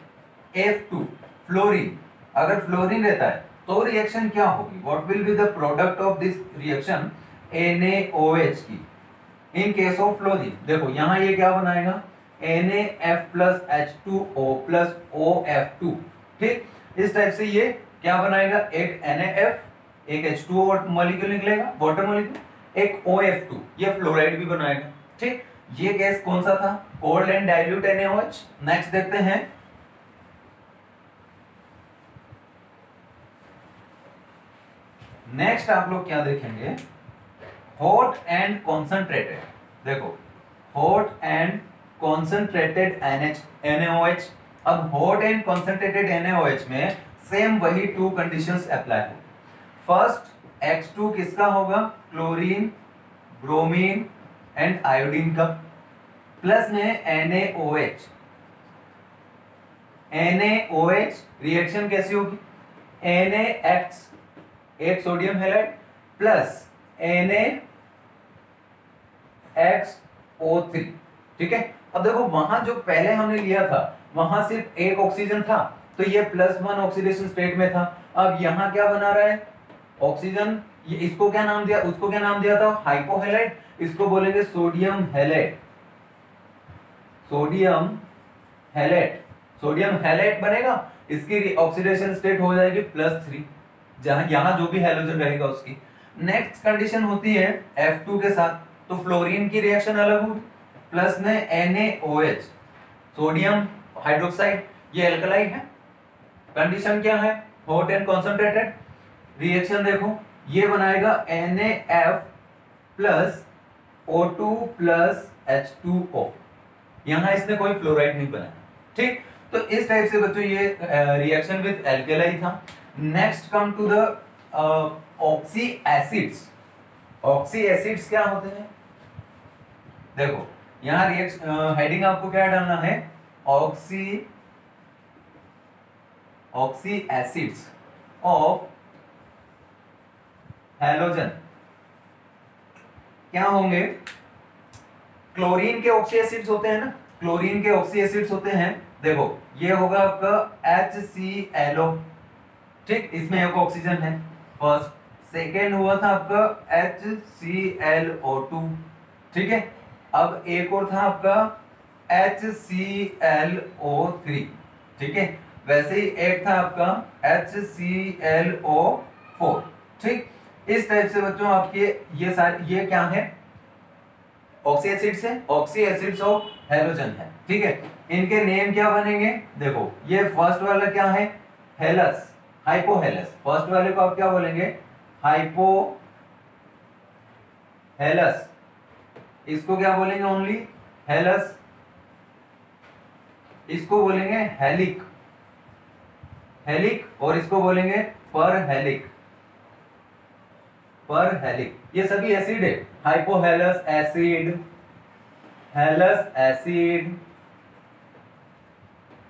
F2 फ्लोरीन, अगर फ्लोरीन रहता है तो रिएक्शन क्या होगी, what will be the product of this reaction NaOH की इन केस ऑफ फ्लोरीन। देखो यहां ये क्या बनाएगा, NaF plus H2O plus OF2। ठीक, इस टाइप से ये क्या बनाएगा, एक NaF, एक H2O मॉलिक्यूल निकलेगा वाटर मॉलिक्यूल, एक OF2, ये फ्लोराइड भी बनाएगा। ठीक, ये गैस कौन सा था, cold and dilute NaOH। Next देखते हैं नेक्स्ट आप लोग क्या देखेंगे, हॉट एंड कॉन्सेंट्रेटेड। देखो हॉट एंड कॉन्सेंट्रेटेड NaOH। अब हॉट एंड कॉन्सेंट्रेटेड NaOH में सेम वही टू कंडीशंस अप्लाई हो। फर्स्ट X2 किसका होगा, क्लोरीन ब्रोमीन एंड आयोडीन का, प्लस में NaOH। NaOH रिएक्शन कैसी होगी, NaX एक सोडियम हैलाइड प्लस NaXO3। ठीक है, अब देखो वहां जो पहले हमने लिया था वहां सिर्फ एक ऑक्सीजन था, तो ये +1 ऑक्सीडेशन स्टेट में था। अब यहां क्या बना रहा है, ऑक्सीजन, ये इसको क्या नाम दिया, उसको क्या नाम दिया था, हाइपोहैलाइड, इसको बोलेंगे sodium halide, sodium halide, sodium halide बनेगा, इसकी ऑक्सीडेशन स्टेट हो जाएगी +3, जहां यहां जो भी हैलोजन रहेगा उसकी। नेक्स्ट कंडीशन होती है F2 के साथ, तो फ्लोरीन की रिएक्शन अलग होगी, प्लस में NaOH, सोडियम हाइड्रोक्साइड, ये एल्कलाइड है। कंडीशन क्या है, हॉट एंड कॉन्सेंट्रेटेड, रिएक्शन देखो ये बनाएगा NaF plus O2 plus H2O, यहां इसने कोई फ्लोराइड नहीं बनाया, ठीक। तो इस टाइप से बच्चों ये रिएक्शन विद एल्केलाई था। Next come to the oxy acids. Oxy acids क्या होते हैं, देखो यहां रिएक्शन हेडिंग आपको क्या डालना है, ऑक्सी एसिड्स ऑफ हैलोजन क्या होंगे, क्लोरीन के ऑक्सी एसिड्स होते हैं ना, क्लोरीन के ऑक्सी एसिड्स होते हैं, देखो ये होगा आपका HClO, ठीक, इसमें एक ऑक्सीजन है फर्स्ट, सेकेंड हुआ था आपका HClO2, ठीक है। अब एक और था आपका HClO3, ठीक है, वैसे ही एक था आपका HClO4, ठीक। इस टाइप से बच्चों आपके ये सारे, ये क्या है, ऑक्सी एसिड्स है, ऑक्सी एसिड्स ऑफ हैलोजन है, ठीक है। इनके नेम क्या बनेंगे, देखो ये फर्स्ट वाला क्या है, हेलस, हाइपोहेलस, फर्स्ट वाले को आप क्या बोलेंगे, हाइपोहेलस, इसको क्या बोलेंगे, ओनली हेलस, इसको बोलेंगे हेलिक, हेलिक, और इसको बोलेंगे परहेलिक, परहेलिक, ये सभी एसिड है, hypohalous acid, halous acid,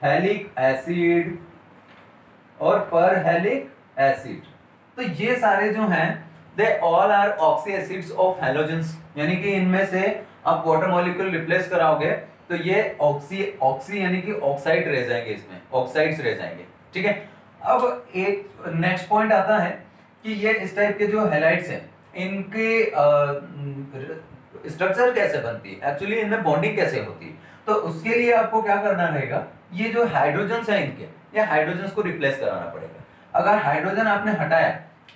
halic acid और परहेलिक एसिड। तो ये सारे जो हैं they all are oxy acids of halogens, यानी कि इनमें से आप वाटर मॉलिक्यूल रिप्लेस कराओगे तो ये ऑक्सी यानी कि ऑक्साइड रह जाएंगे, इसमें ऑक्साइड्स रह जाएंगे, ठीक है। अब एक नेक्स्ट पॉइंट आता है कि ये इस टाइप के जो हैलाइड्स हैं इनके स्ट्रक्चर कैसे बनती है, एक्चुअली इनमें बॉन्डिंग कैसे होती है, तो उसके लिए आपको क्या करना रहेगा, ये जो हाइड्रोजन्स हैं इनके, ये हाइड्रोजन्स को रिप्लेस कराना पड़ेगा। अगर हाइड्रोजन आपने हटाया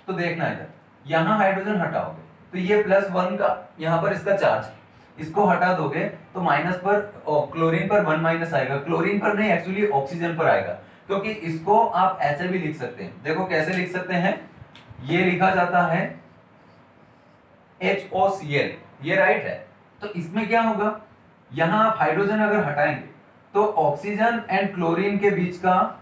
तो देखना इधर, यहाँ हाइड्रोजन हटाओगे तो ये +1 का यहाँ पर इसका चार्ज है, इसको हटा दोगे तो माइनस पर क्लोरीन पर 1 - आएगा, क्लोरीन पर नहीं एक्चुअली ऑक्सीजन पर आएगा, क्योंकि इसको आप ऐसे भी लिख सकते हैं, देखो कैसे लिख सकते हैं, ये लिखा जाता है HOCl, ये राइट है। तो इसमें क्या होगा, यहां आप हाइड्रोजन अगर हटाएंगे तो ऑक्सीजन एंड क्लोरीन के बीच का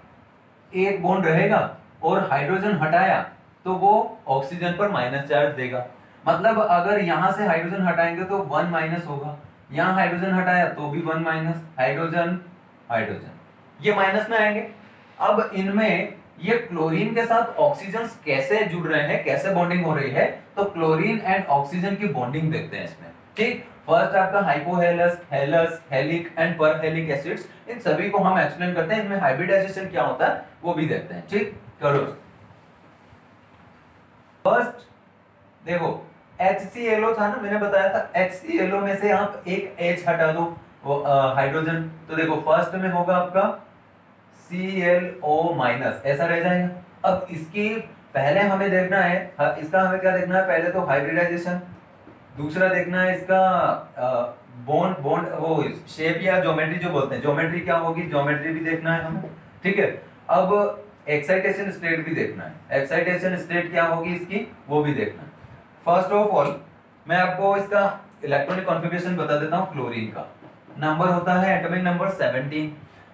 एक बॉन्ड रहेगा, और हाइड्रोजन हटाया तो वो ऑक्सीजन पर माइनस चार्ज देगा, मतलब अगर यहां से हाइड्रोजन हटाएंगे तो 1 - होगा, यहां हाइड्रोजन हटाया तो भी 1 - हाइड्रोजन हाइड्रोजन, ये माइनस में आएंगे। अब इनमें ये क्लोरीन के साथ ऑक्सीजन कैसे जुड़ रहे हैं, कैसे बॉन्डिंग हो रही है, तो क्लोरीन एंड ऑक्सीजन की बॉन्डिंग देखते हैं इसमें, ठीक। फर्स्ट आपका hypohalous, halous, halic and perhalic acids, इन सभी को हम एक्सप्लेन करते हैं, इनमें हाइब्रिडाइजेशन क्या होता है वो भी देखते हैं, ठीक। करो फर्स्ट, देखो HClO था ना, मैंने बताया था HClO में से आप एक H हटा दो, वो हाइड्रोजन, तो देखो फर्स्ट में होगा आपका ClO-, ऐसा रह जाएगा। अब इसकी पहले हमें देखना है, इसका हमें क्या देखना है, पहले तो हाइब्रिडाइजेशन, दूसरा देखना है इसका बॉन्ड वो शेप या ज्योमेट्री जो बोलते हैं, ज्योमेट्री क्या होगी, ज्योमेट्री भी देखना है हमें, ठीक है। अब एक्साइटेशन स्टेट भी देखना है, एक्साइटेशन स्टेट क्या होगी इसकी वो भी देखना है। फर्स्ट ऑफ ऑल मैं आपको इसका इलेक्ट्रॉनिक कॉन्फ़िगरेशन बता देता हूँ। क्लोरीन का नंबर होता है एटॉमिक नंबर 17,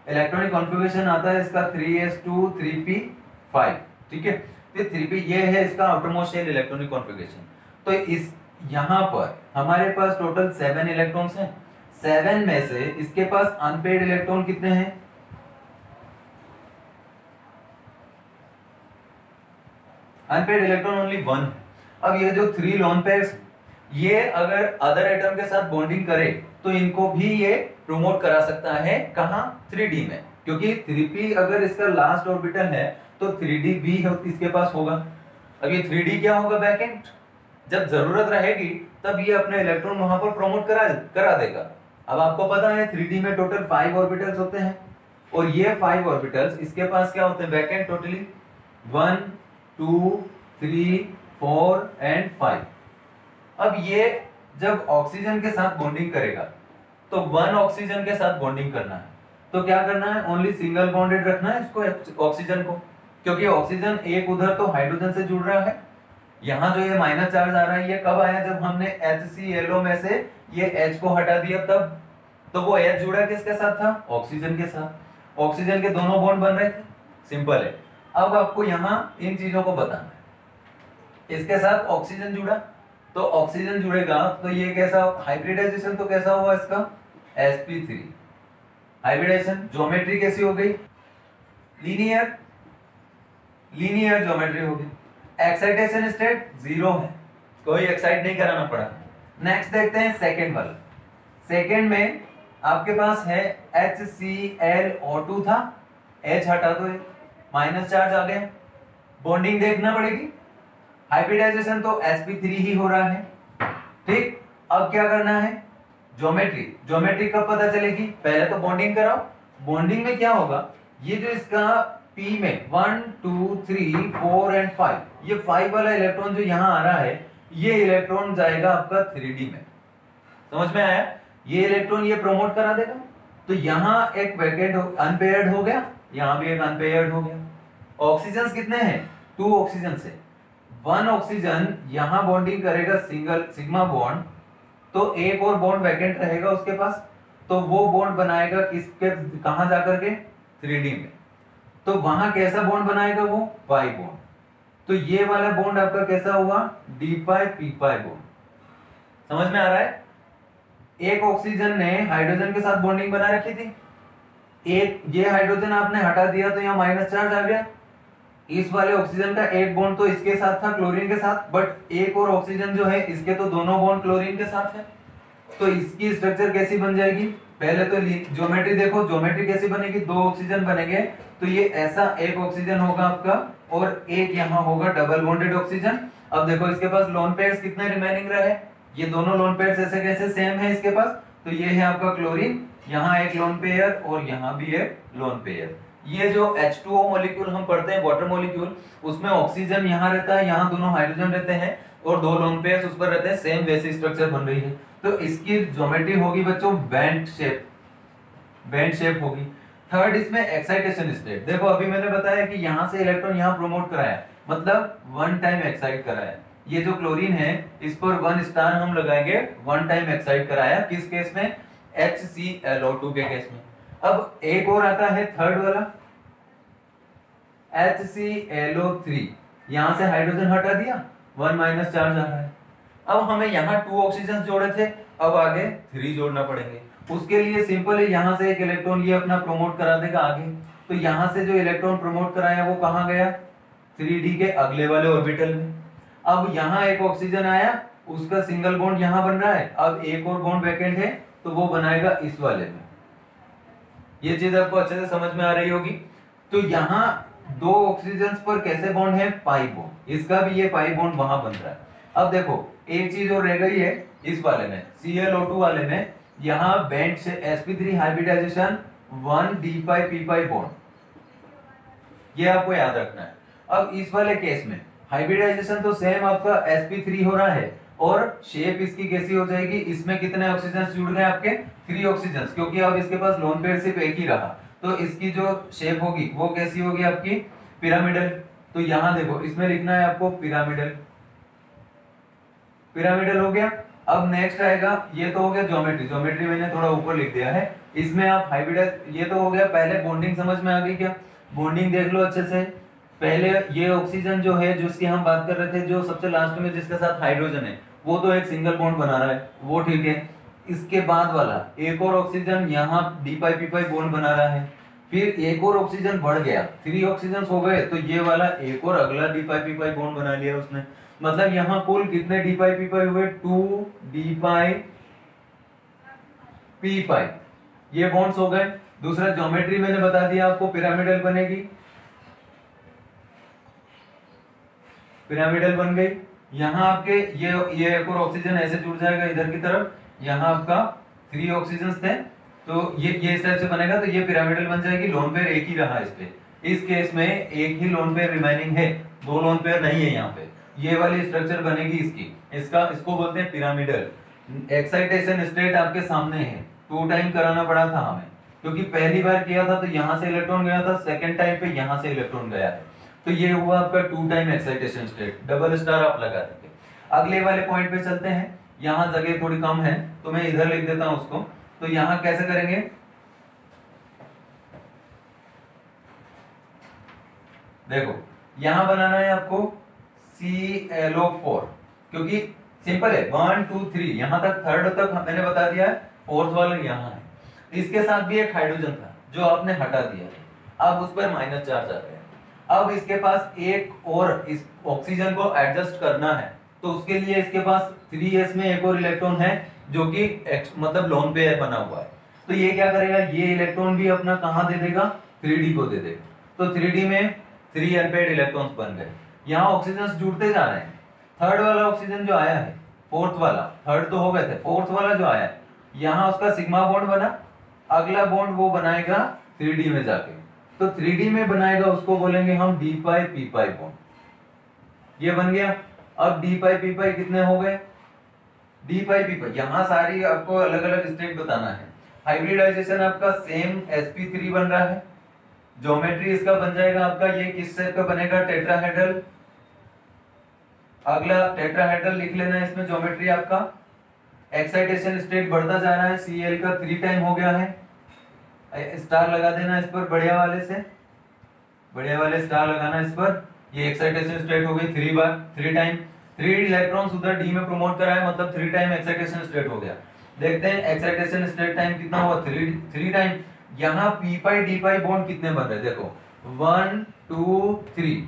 इलेक्ट्रॉनिक कॉन्फ़िगरेशन आता है इसका 3s2 3p5, ठीक है। तो 3p ये है इसका आउटरमोस्ट शेल इलेक्ट्रॉनिक कॉन्फ़िगरेशन। तो इस यहाँ पर हमारे पास टोटल 7 इलेक्ट्रॉन्स हैं, 7 में से इसके पास अनपेड इलेक्ट्रॉन कितने हैं, अनपेड इलेक्ट्रॉन ओनली 1। अब ये जो 3 लोन पेयर्स, ये अगर अदर एटम के साथ बॉन्डिंग करे तो इनको भी ये प्रमोट करा सकता है, कहां, 3d में, क्योंकि 3p अगर इसका लास्ट ऑर्बिटल है तो 3d भी इसके पास होगा। अब ये 3D क्या होगा, वैकेंट। जब जरूरत रहेगी तब ये अपने इलेक्ट्रॉन वहां पर प्रमोट करा देगा। अब आपको पता है 3D में टोटल 5 ऑर्बिटल्स होते हैं, और ये 5 ऑर्बिटल्स इसके पास क्या होते हैं, वैकेंट, टोटली 1 2 3 4 एंड 5। अब ये जब ऑक्सीजन के साथ बॉन्डिंग करेगा तो 1 ऑक्सीजन के साथ बॉन्डिंग करना है, तो क्या करना है, ओनली सिंगल बॉन्डेड रखना है इसको, ऑक्सीजन को, क्योंकि ऑक्सीजन एक उधर तो हाइड्रोजन से जुड़ रहा है। यहाँ जो ये माइनस चार्ज आ रहा है ये कब आया, जब हमने HClO में से ये H को हटा दिया तब। तो वो H जुड़ा किसके साथ था, ऑक्सीजन के साथ। ऑक्सीजन के दोनों बॉन्ड बन रहे थे, सिंपल है। अब आपको यहाँ इन चीजों को बताना है। इसके साथ ऑक्सीजन जुड़ा, तो ऑक्सीजन जुड़ेगा तो ये कैसा, हाइब्रिडाइजेशन तो कैसा हुआ इसका, sp3। हाइब्रिडाइजेशन, ज्योमेट्री कैसी हो गई, लीनियर ज्योमेट्री हो गई। एक्साइटेशन स्टेट 0 है, कोई एक्साइट नहीं कराना पड़ा। नेक्स्ट देखते हैं सेकंड वाला। सेकंड में आपके पास है HClO2 था, H हटा दो, माइनस चार्ज आ गया, बॉन्डिंग देखना पड़ेगी। हाइब्रिडाइजेशन तो sp3 ही हो रहा है, ठीक। अब क्या करना है, ज्योमेट्री कब पता चलेगी, पहले तो बॉन्डिंग कराओ। बॉन्डिंग में क्या होगा, ये जो इसका P में 1 2 3 4 एंड 5, ये 5 वाला इलेक्ट्रॉन जो यहाँ आ रहा है, ये इलेक्ट्रॉन जाएगा आपका 3D में, समझ में आया। ये इलेक्ट्रॉन ये प्रमोट करा देगा, तो यहाँ एक वैकेंट अनपेयर्ड हो गया, यहाँ भी एक अनपेयर्ड हो गया। ऑक्सीजन कितने हैं, 2 ऑक्सीजन से 1 ऑक्सीजन यहाँ बॉन्डिंग करेगा सिंगल सिग्मा बॉन्ड, तो एक और बॉन्ड वैकेंट रहेगा उसके पास, तो वो बॉन्ड बनाएगा किसके, कहां जाकर के, 3D में। तो वहां कैसा बॉन्ड बनाएगा वो, पाई बॉन्ड। तो ये वाला बॉन्ड आपका कैसा हुआ, डी पाई पी पाई बॉन्ड, समझ में आ रहा है। एक ऑक्सीजन ने हाइड्रोजन के साथ बॉन्डिंग बना रखी थी, एक ये हाइड्रोजन आपने हटा दिया तो यहाँ माइनस चार्ज आ गया। इस वाले ऑक्सीजन का एक बॉन्ड तो इसके साथ था, क्लोरीन के साथ, बट एक और ऑक्सीजन जो है इसके तो दोनों बॉन्ड क्लोरीन के साथ है। तो इसकी स्ट्रक्चर कैसी बन जाएगी, पहले तो ज्योमेट्री देखो, ज्योमेट्री कैसी बनेगी, 2 ऑक्सीजन बनेंगे, तो ये ऐसा एक ऑक्सीजन होगा आपका, और एक यहाँ होगा डबल बॉन्डेड ऑक्सीजन। अब देखो इसके पास लोन पेयर्स कितने रिमेनिंग रहे, ये दोनों लोन पेयर्स ऐसे कैसे सेम है इसके पास, तो ये है आपका क्लोरीन, यहाँ एक लोन पेयर और यहाँ भी एक लोन पेयर। ये जो H2O मॉलिक्यूल हम पढ़ते हैं, वाटर मॉलिक्यूल, उसमें ऑक्सीजन यहाँ रहता है, यहाँ दोनों हाइड्रोजन रहते हैं और 2 लोन पेयर्स उस पर रहते हैं, सेम वैसी स्ट्रक्चर बन रही है। तो इसकी ज्योमेट्री होगी बच्चों बैंड शेप होगी। थर्ड इसमें एक्साइटेशन स्टेट, देखो अभी मैंने बताया कि यहाँ से इलेक्ट्रॉन यहाँ प्रमोट कराया, मतलब 1 टाइम एक्साइट कराया। ये जो क्लोरीन है इस पर 1 स्टार हम लगाएंगे, 1 टाइम एक्साइट कराया, किस केस में, HClO2 के केस में। अब एक और आता है थर्ड वाला HClO3, यहां से हाइड्रोजन हटा दिया, 1 माइनस चार्ज आ रहा है। अब हमें यहाँ 2 ऑक्सीजन जोड़े थे, अब आगे 3 जोड़ना पड़ेंगे। उसके लिए सिंपल है, यहाँ से एक इलेक्ट्रॉन ये अपना प्रमोट करा देगा आगे, तो यहाँ से जो इलेक्ट्रॉन प्रमोट कराया वो कहाँ गया, 3D के अगले वाले ऑर्बिटल में। अब यहाँ एक ऑक्सीजन आया, उसका सिंगल बॉन्ड यहाँ बन रहा है, अब एक और बॉन्ड वैकेंट है तो वो बनाएगा इस वाले में। ये चीज आपको अच्छे से समझ में आ रही होगी। तो यहाँ 2 ऑक्सीजन पर कैसे बॉन्ड है, पाई बॉन्ड, इसका भी ये पाई बॉन्ड वहां बन रहा है। अब देखो एक चीज और रह गई है इस वाले में, ClO2 वाले में, यहाँ बेंड से sp3 हाइब्रिडाइजेशन 1 d पाई p पाई बॉन्ड, ये आपको याद रखना है। अब इस वाले केस में हाइब्रिडाइजेशन तो सेम आपका sp3 हो रहा है, और शेप इसकी कैसी हो जाएगी, इसमें कितने ऑक्सीजन जुड़ गए आपके, 3 ऑक्सीजन, क्योंकि अब इसके पास लोन पेयर सिर्फ एक ही रहा, तो इसकी जो शेप होगी वो कैसी होगी आपकी, पिरामिडल। तो यहाँ देखो इसमें लिखना है आपको पिरामिडल हो गया। अब नेक्स्ट आएगा, ये तो हो गया ज्योमेट्री मैंने थोड़ा ऊपर लिख दिया है, इसमें आप हाइब्रिडाइज, ये तो हो गया, पहले बॉन्डिंग समझ में आ गई क्या, बॉन्डिंग देख लो अच्छे से। पहले ये ऑक्सीजन जो है जिसकी हम बात कर रहे थे, जो सबसे लास्ट में जिसके साथ हाइड्रोजन है, वो तो एक सिंगल बॉन्ड बना रहा है, वो ठीक है। इसके बाद वाला एक और ऑक्सीजन यहाँ डी पाई पी पाई बॉन्ड बना रहा है, फिर एक और ऑक्सीजन बढ़ गया, 3 ऑक्सीजन हो गए, तो ये वाला एक और अगला डी पाई पी पाई बॉन्ड बना लिया उसने। मतलब यहाँ कुल कितने डी पाई पी पाई हुए, 2 डी पाई पी पाई, ये बॉन्ड्स हो गए। दूसरा ज्योमेट्री मैंने बता दिया आपको, पिरामिडल बनेगी। पिरामिडल बन गई। यहाँ आपके ये एक और ऑक्सीजन ऐसे जुड़ जाएगा इधर की तरफ, यहाँ आपका 3 ऑक्सीजन थे, तो ये इस टाइप से बनेगा, तो ये पिरामिडल बन जाएगी। लोन पेयर एक ही रहा इस पे, इस केस में एक ही लोन पेयर रिमेनिंग है, 2 लोन पेयर नहीं है यहाँ पे। ये वाली स्ट्रक्चर बनेगी इसकी, इसको बोलते हैं पिरामिडल। एक्साइटेशन स्टेट आपके सामने है, 2 टाइम कराना पड़ा था हमें, क्योंकि पहली बार किया था तो यहाँ से इलेक्ट्रॉन गया था, सेकंड टाइम पे यहाँ से इलेक्ट्रॉन गया है, तो ये हुआ आपका 2 time excitation state. Double star आप लगा देंगे। अगले वाले पॉइंट पे चलते हैं। यहाँ जगह थोड़ी कम है तो मैं इधर लिख देता हूं उसको। तो यहाँ कैसे करेंगे, देखो यहाँ बनाना है आपको ClO4, क्योंकि सिंपल है 1 2 3 यहाँ तक, थर्ड तक मैंने बता दिया है, फोर्थ वाला यहाँ है। इसके साथ भी एक हाइड्रोजन था जो आपने हटा दिया, अब उस पर माइनस चार्ज आ गया। अब इसके पास एक और इस ऑक्सीजन को एडजस्ट करना है, तो उसके लिए इसके पास 3s में एक और इलेक्ट्रॉन है जो कि मतलब लोन पेयर बना हुआ है। तो ये क्या करेगा, ये इलेक्ट्रॉन भी अपना कहाँ दे देगा, 3d को दे देगा। तो 3d में 3 अनपेयर्ड इलेक्ट्रॉन्स बन गए। यहाँ ऑक्सीजन जुड़ते जा रहे हैं। थर्ड वाला ऑक्सीजन जो आया है, फोर्थ वाला, थर्ड तो हो गए थे, फोर्थ वाला जो आया है, यहाँ उसका सिग्मा बॉन्ड बना, अगला बॉन्ड वो बनाएगा 3d में जाके, तो 3d में बनाएगा उसको बोलेंगे हम d पाई p पाई बॉन्ड। ये बन गया। अब d पाई p पाई कितने हो गए, d पाई p पाई, यहाँ सारी आपको अलग अलग स्टेट बताना है। हाइब्रिडाइजेशन आपका सेम sp3 बन रहा है। ज्योमेट्री इसका बन जाएगा आपका, ये किस शेप का बनेगा, टेट्राहेड्रल। अगला टेट्राहेड्रल लिख लेना है इसमें ज्योमेट्री आपका। एक्साइटेशन स्टेट बढ़ता जा रहा है, Cl का 3 टाइम हो गया है, स्टार लगा देना इस पर, बढ़िया वाले से, बढ़िया वाले स्टार लगाना इस पर। ये एक्साइटेशन स्टेट हो गई 3 बार, 3 टाइम, 3 इलेक्ट्रॉन्स उधर d में प्रमोट करा है, मतलब 3 टाइम एक्साइटेशन स्टेट हो गया। देखते हैं एक्साइटेशन स्टेट टाइम कितना हुआ, 3 टाइम। यहाँ p पाई d पाई बॉन्ड कितने बन रहे, देखो 1 2 3,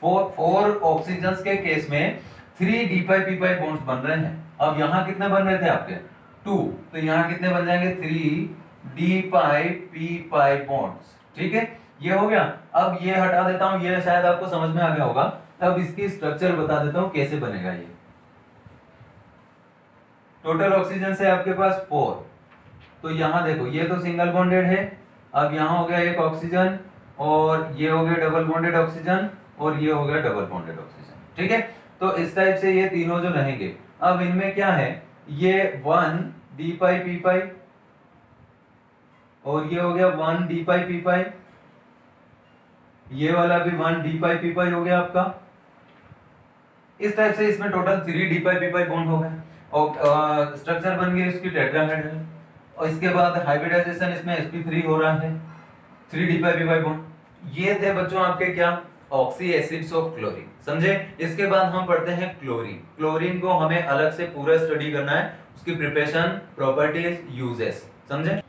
4 ऑक्सीजन के केस में 3 d पाई p पाई बॉन्ड्स बन रहे हैं। अब यहाँ कितने बन रहे थे आपके, 2, तो यहाँ कितने बन जाएंगे, 3 d पाई p पाई बॉन्ड्स। ठीक है, ये हो गया। अब ये हटा देता हूं, ये शायद आपको समझ में आ गया होगा। अब इसकी स्ट्रक्चर बता देता हूं कैसे बनेगा ये। टोटल ऑक्सीजन से आपके पास 4, तो यहाँ देखो ये तो सिंगल बॉन्डेड है, अब यहाँ हो गया एक ऑक्सीजन, और ये हो गया डबल बॉन्डेड ऑक्सीजन, और ये हो गया डबल बॉन्डेड ऑक्सीजन। ठीक है, तो इस टाइप से ये तीनों जो रहेंगे। अब इनमें क्या है, ये 1 d पाई p पाई, और ये हो गया 1 d पाई p पाई, ये वाला भी 1 d पाई p पाई हो गया आपका। इस टाइप से इसमें टोटल 3 d पाई p पाई बॉन्ड हो गए, और स्ट्रक्चर बन गई इसकी टेट्राहेड्रल। और इसके बाद हाइब्रिडाइजेशन इसमें sp3 हो रहा है, 3 d पाई p पाई बॉन्ड। ये थे बच्चों आपके क्या, ऑक्सी एसिड्स ऑफ क्लोरीन, समझे। इसके बाद हम पढ़ते हैं क्लोरीन। क्लोरीन को हमें अलग से पूरा स्टडी करना है, उसकी प्रिपरेशन, प्रॉपर्टीज, यूजेस, समझे।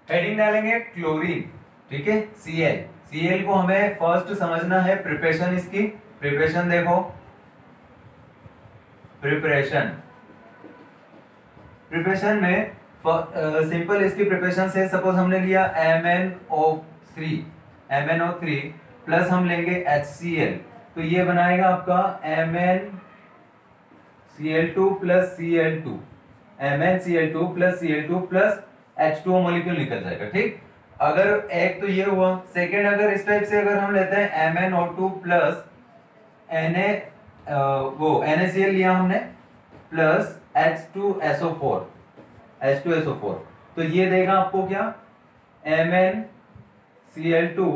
हेडिंग डालेंगे क्लोरीन, ठीक है, Cl को हमें फर्स्ट समझना है, प्रिपरेशन इसकी। प्रिपरेशन देखो, प्रिपरेशन में सिंपल इसकी प्रिपरेशन से, सपोज हमने लिया MnO3 प्लस हम लेंगे HCl, तो ये बनाएगा आपका MnCl2 plus Cl2, MnCl2 plus Cl2 plus H2O molecule निकल जाएगा। ठीक, अगर एक तो ये हुआ। सेकेंड, अगर इस टाइप से अगर हम लेते हैं MnO2 प्लस NaCl लिया हमने, प्लस H2SO4, तो ये देगा आपको क्या, MnCl2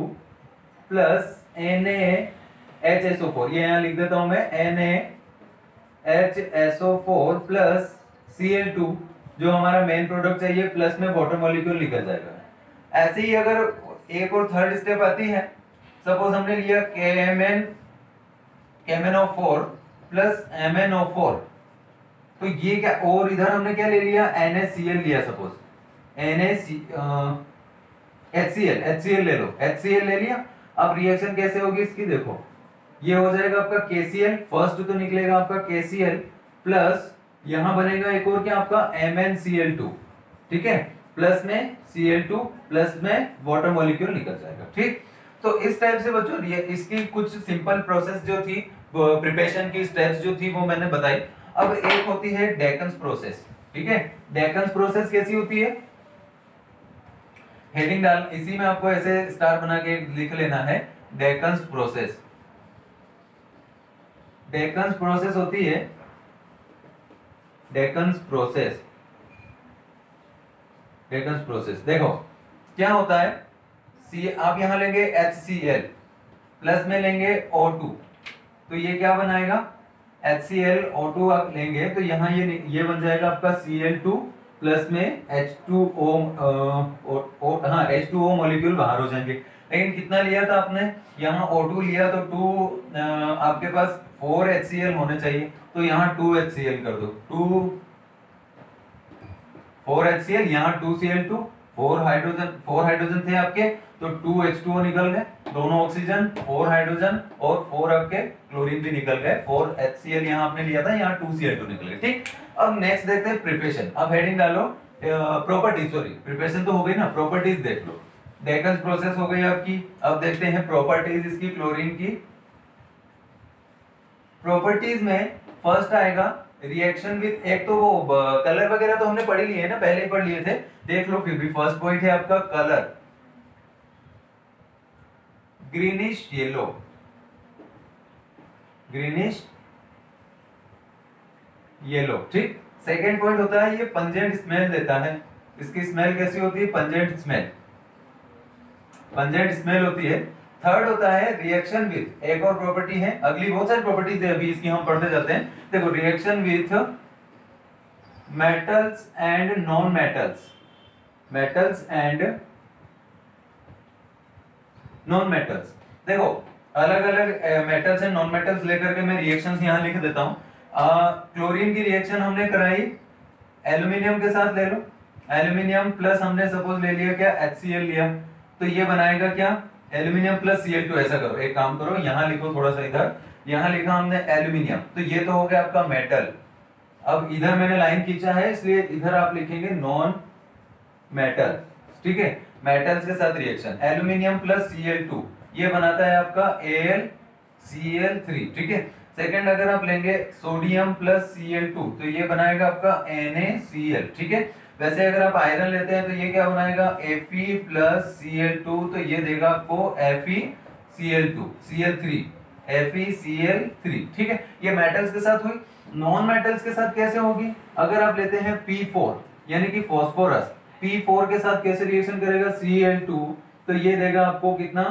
प्लस NaHSO4, ये यहाँ लिख देता हूं मैं, NaHSO4 प्लस Cl2, जो हमारा मेन प्रोडक्ट चाहिए, प्लस में वाटर मॉलिक्यूल निकल जाएगा। ऐसे ही अगर एक और थर्ड स्टेप आती है, सपोज हमने लिया KMnO4 प्लस MnO4, तो ये क्या, और इधर हमने क्या ले लिया, NaCl लिया, सपोज HCl ले लो, HCl ले लिया। अब रिएक्शन कैसे होगी इसकी, देखो ये हो जाएगा आपका KCl, फर्स्ट तो निकलेगा आपका KCl प्लस यहां बनेगा एक और क्या आपका MnCl2, ठीक है, प्लस में Cl2 प्लस में वाटर मॉलिक्यूल निकल जाएगा। ठीक, तो इस टाइप से बच्चों ये इसकी कुछ सिंपल प्रोसेस जो थी, प्रिपरेशन की स्टेप्स जो थी वो मैंने बताई। अब एक होती है डेकन्स प्रोसेस, ठीक है। डेकन्स प्रोसेस कैसी होती है, हेडिंग डाल, इसी में आपको ऐसे स्टार बना के लिख लेना है, डेकन्स प्रोसेस। डेकन्स प्रोसेस होती है, डेकन्स प्रोसेस, डेकन्स प्रोसेस। देखो क्या होता है, सी आप यहां लेंगे HCl प्लस में लेंगे O2, तो ये क्या बनाएगा, HCl O2 आप लेंगे तो यहाँ ये बन जाएगा आपका Cl2 प्लस में H2O, हाँ H2O मॉलिक्यूल बाहर हो जाएंगे। लेकिन कितना लिया था आपने, यहाँ O2 लिया तो 2, आपके पास 4 HCl होने चाहिए, तो यहाँ 2 HCl कर दो, 4 HCl, यहाँ 2 Cl2, 4 हाइड्रोजन थे आपके, तो 2 H2O निकल गए, दोनों ऑक्सीजन, 4 हाइड्रोजन और 4 आपके क्लोरीन भी निकल गए, 4 HCl यहाँ आपने लिया था, यहाँ 2 Cl2 निकल गए, ठीक। अब नेक्स्ट देखते हैं प्रिपरेशन। अब हेडिंग डालो प्रॉपर्टीज, सॉरी प्रिपरेशन तो हो गई ना, प्रॉपर्टीज देख लो। डेकन्स प्रोसेस हो गई आपकी। अब देखते हैं प्रॉपर्टीज इसकी, क्लोरीन की प्रॉपर्टीज में फर्स्ट आएगा रिएक्शन विद, एक तो वो कलर वगैरह तो हमने पढ़ ही लिए है ना, पहले ही पढ़ लिए थे, देख लो फिर भी। फर्स्ट पॉइंट है आपका colour, greenish yellow, greenish yellow, ठीक। सेकेंड पॉइंट होता है ये पंजेंट स्मेल देता है, इसकी स्मेल कैसी होती है, पंजेंट स्मेल, पंजेंट स्मेल होती है। थर्ड होता है रिएक्शन विथ, एक और प्रॉपर्टी है, अगली बहुत सारी प्रॉपर्टीज है अभी इसकी, हम पढ़ते जाते हैं। देखो reaction with metals and non metals, metals and non metals. देखो अलग अलग मेटल्स एंड नॉन मेटल्स लेकर के मैं रिएक्शंस यहां लिख देता हूं। क्लोरीन की रिएक्शन हमने कराई एल्यूमिनियम के साथ, ले लो एल्यूमिनियम प्लस हमने सपोज ले लिया क्या, HCl लिया, तो ये बनाएगा क्या, एल्यूमिनियम प्लस Cl2। ऐसा करो, एक काम करो, यहां लिखो थोड़ा सा इधर, यहां लिखा हमने एल्यूमिनियम, तो ये तो हो गया आपका मेटल। अब इधर मैंने लाइन खींचा है इसलिए इधर आप लिखेंगे नॉन मेटल, ठीक है। मेटल्स के साथ रिएक्शन, एल्यूमिनियम प्लस Cl2 ये बनाता है आपका AlCl3, ठीक है। सेकंड अगर आप लेंगे सोडियम प्लस Cl2 तो ये बनाएगा आपका NaCl, ठीक है। वैसे अगर आप आयरन लेते हैं तो ये क्या बनाएगा, Fe प्लस Cl2, तो ये देगा आपको FeCl2 Cl3, FeCl3, ठीक है। ये मेटल्स के साथ हुई। नॉन मेटल्स के साथ कैसे होगी, अगर आप लेते हैं P4 यानी कि फास्फोरस, P4 के साथ कैसे रिएक्शन करेगा, Cl2, तो ये देगा आपको कितना,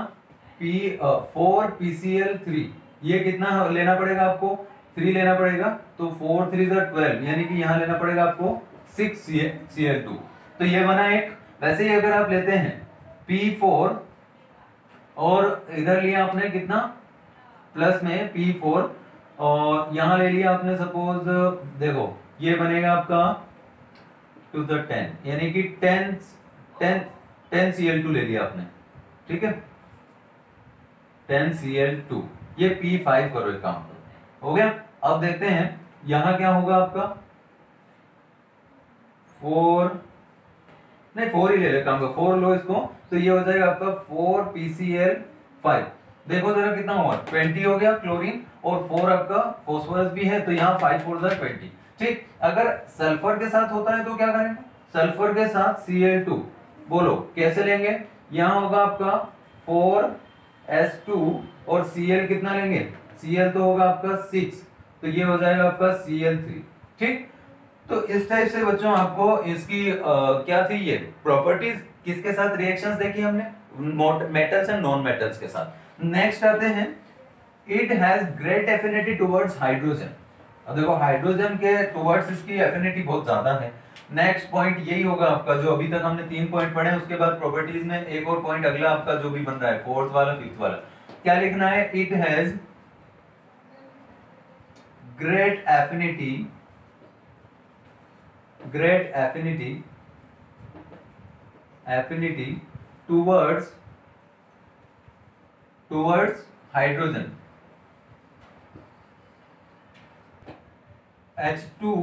P4 PCl3, ये कितना लेना पड़ेगा आपको, 3 लेना पड़ेगा, तो 4 3 12, यानी कि यहां लेना पड़ेगा आपको 6 Cl2, तो ये बना एक। वैसे ही अगर आप लेते हैं P4 और इधर लिया आपने कितना, प्लस में P4 और यहां ले लिया आपने सपोज, देखो ये बनेगा आपका टू द 10, यानी कि 10 Cl2 ले लिया आपने, ठीक है, 10 Cl2, ये P5 करो, एक काम करो, हो गया। अब देखते हैं यहां क्या होगा आपका, 4 नहीं 4 ही ले ले, काम करो 4 लो इसको, तो ये हो जाएगा आपका 4 PCl5। देखो जरा कितना हुआ, 20 हो गया क्लोरीन, और 4 आपका फास्फोरस भी है, तो यहाँ 5 4 20, ठीक। अगर सल्फर के साथ होता है तो क्या करेंगे, सल्फर के साथ Cl2, बोलो कैसे लेंगे, यहाँ होगा आपका 4s2 और Cl कितना लेंगे, Cl तो होगा आपका 6, तो ये हो जाएगा आपका Cl3, ठीक। तो इस टाइप से बच्चों आपको इसकी क्या थी ये प्रॉपर्टीज, किसके साथ रिएक्शंस देखी हमने, मेटल्स एंड नॉन मेटल्स के साथ। नेक्स्ट आते हैं, it has great affinity towards hydrogen. अब देखो हाइड्रोजन के टुवर्ड्स इसकी एफिनिटी बहुत ज्यादा है। नेक्स्ट पॉइंट यही होगा आपका, जो अभी तक हमने 3 पॉइंट पढ़े, उसके बाद प्रॉपर्टीज में एक और पॉइंट अगला आपका जो भी बन रहा है, फोर्थ वाला फिफ्थ वाला, क्या लिखना है, it has great affinity, great affinity towards hydrogen, H2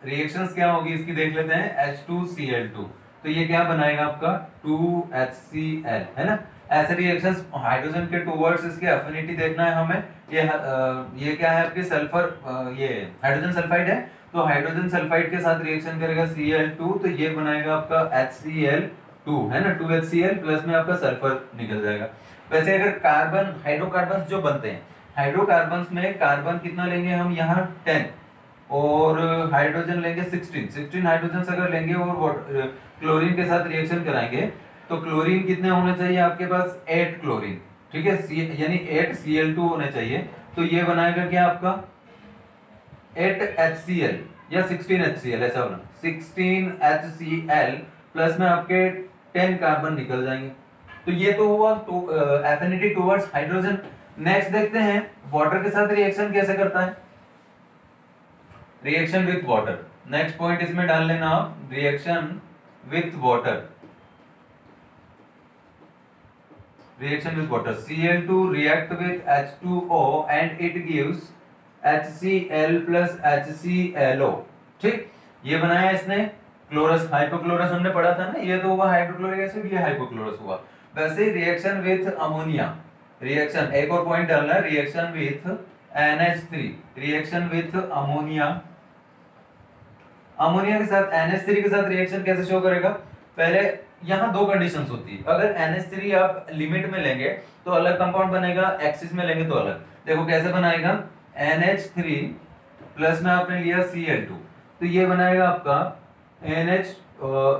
reactions क्या होगी इसकी देख लेते हैं, H2Cl2, तो ये क्या बनाएगा आपका 2HCl, है ना। ऐसे रिएक्शंस हाइड्रोजन के टूवर्ड्स इसकी अफिनिटी देखना है हमें। ये क्या है आपके सल्फर, ये हाइड्रोजन सल्फाइड है, तो हाइड्रोजन सल्फाइड के साथ रिएक्शन करेगा Cl2, तो ये बनाएगा आपका HCl2 है ना, 2HCl प्लस में आपका सल्फर निकल जाएगा। वैसे अगर कार्बन हाइड्रोकार्बन जो बनते हैं, हाइड्रोकार्बन में कार्बन कितना लेंगे हम यहाँ 10 और हाइड्रोजन लेंगे 16 हाइड्रोजन अगर लेंगे और क्लोरीन के साथ रिएक्शन कराएंगे तो क्लोरीन कितने होने चाहिए आपके पास 8 क्लोरीन, ठीक है, यानी 8 Cl2 होने चाहिए। तो ये बनाएगा क्या आपका 8 HCl या 16 HCl, ऐसा होना 16 HCl प्लस में आपके 10 कार्बन निकल जाएंगे। तो ये तो हुआ एफिनिटी टुवर्ड्स हाइड्रोजन। नेक्स्ट देखते हैं वाटर के साथ रिएक्शन कैसे करता है, reaction with water. Next point इसमें डाल लेना आप, reaction with water, reaction with water, Cl2 react with H2O and it gives HCl plus HClO, ठीक। ये बनाया इसने क्लोरस, हाइपोक्लोरस हमने पढ़ा था ना, ये तो हुआ हाइड्रोक्लोरिक एसिड, ये हाइपोक्लोरस हुआ। वैसे रिएक्शन विथ अमोनिया, रिएक्शन एक और पॉइंट डालना है, reaction with NH3, reaction with ammonia, ammonia के साथ NH3 के साथ रिएक्शन कैसे शो करेगा, पहले यहाँ दो कंडीशंस होती है। अगर NH3 आप लिमिट में लेंगे तो अलग कंपाउंड बनेगा, एक्सिस में लेंगे तो अलग। देखो कैसे बनाएगा, NH3 प्लस में आपने लिया Cl2, तो ये बनाएगा आपका NH,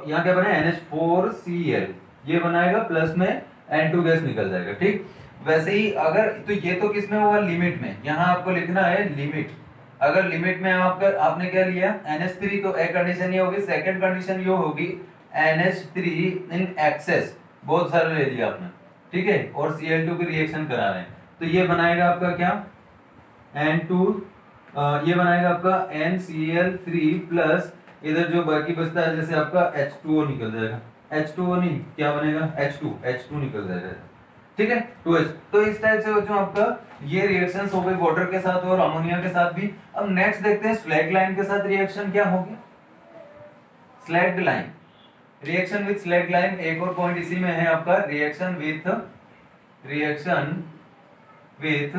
यहाँ क्या बना NH4Cl, ये बनाएगा प्लस में N2 गैस निकल जाएगा, ठीक। वैसे ही अगर तो ये तो किसमें हुआ, लिमिट में, यहाँ आपको लिखना है लिमिट। अगर लिमिट में आपने क्या लिया NH3, तो एक कंडीशन ये होगी, सेकंड कंडीशन ये होगी NH3 इन एक्सेस, बहुत सारे ले लिया आपने, ठीक है, और Cl2 की रिएक्शन करा रहे हैं, तो ये बनाएगा आपका क्या N2, ये बनाएगा आपका NCl3 प्लस इधर जो बाकी बचता है जैसे आपका H2O निकल जाएगा, H2O नहीं क्या बनेगा H2 निकल जाएगा, ठीक है 2H। तो इस टाइप से जो आपका ये रिएक्शंस हो गए वाटर के साथ और अमोनिया के साथ भी। अब नेक्स्ट देखते हैं स्लैग लाइन के साथ रिएक्शन क्या होगी, slag line, reaction with slag line. एक और पॉइंट इसी में है आपका, रिएक्शन विथ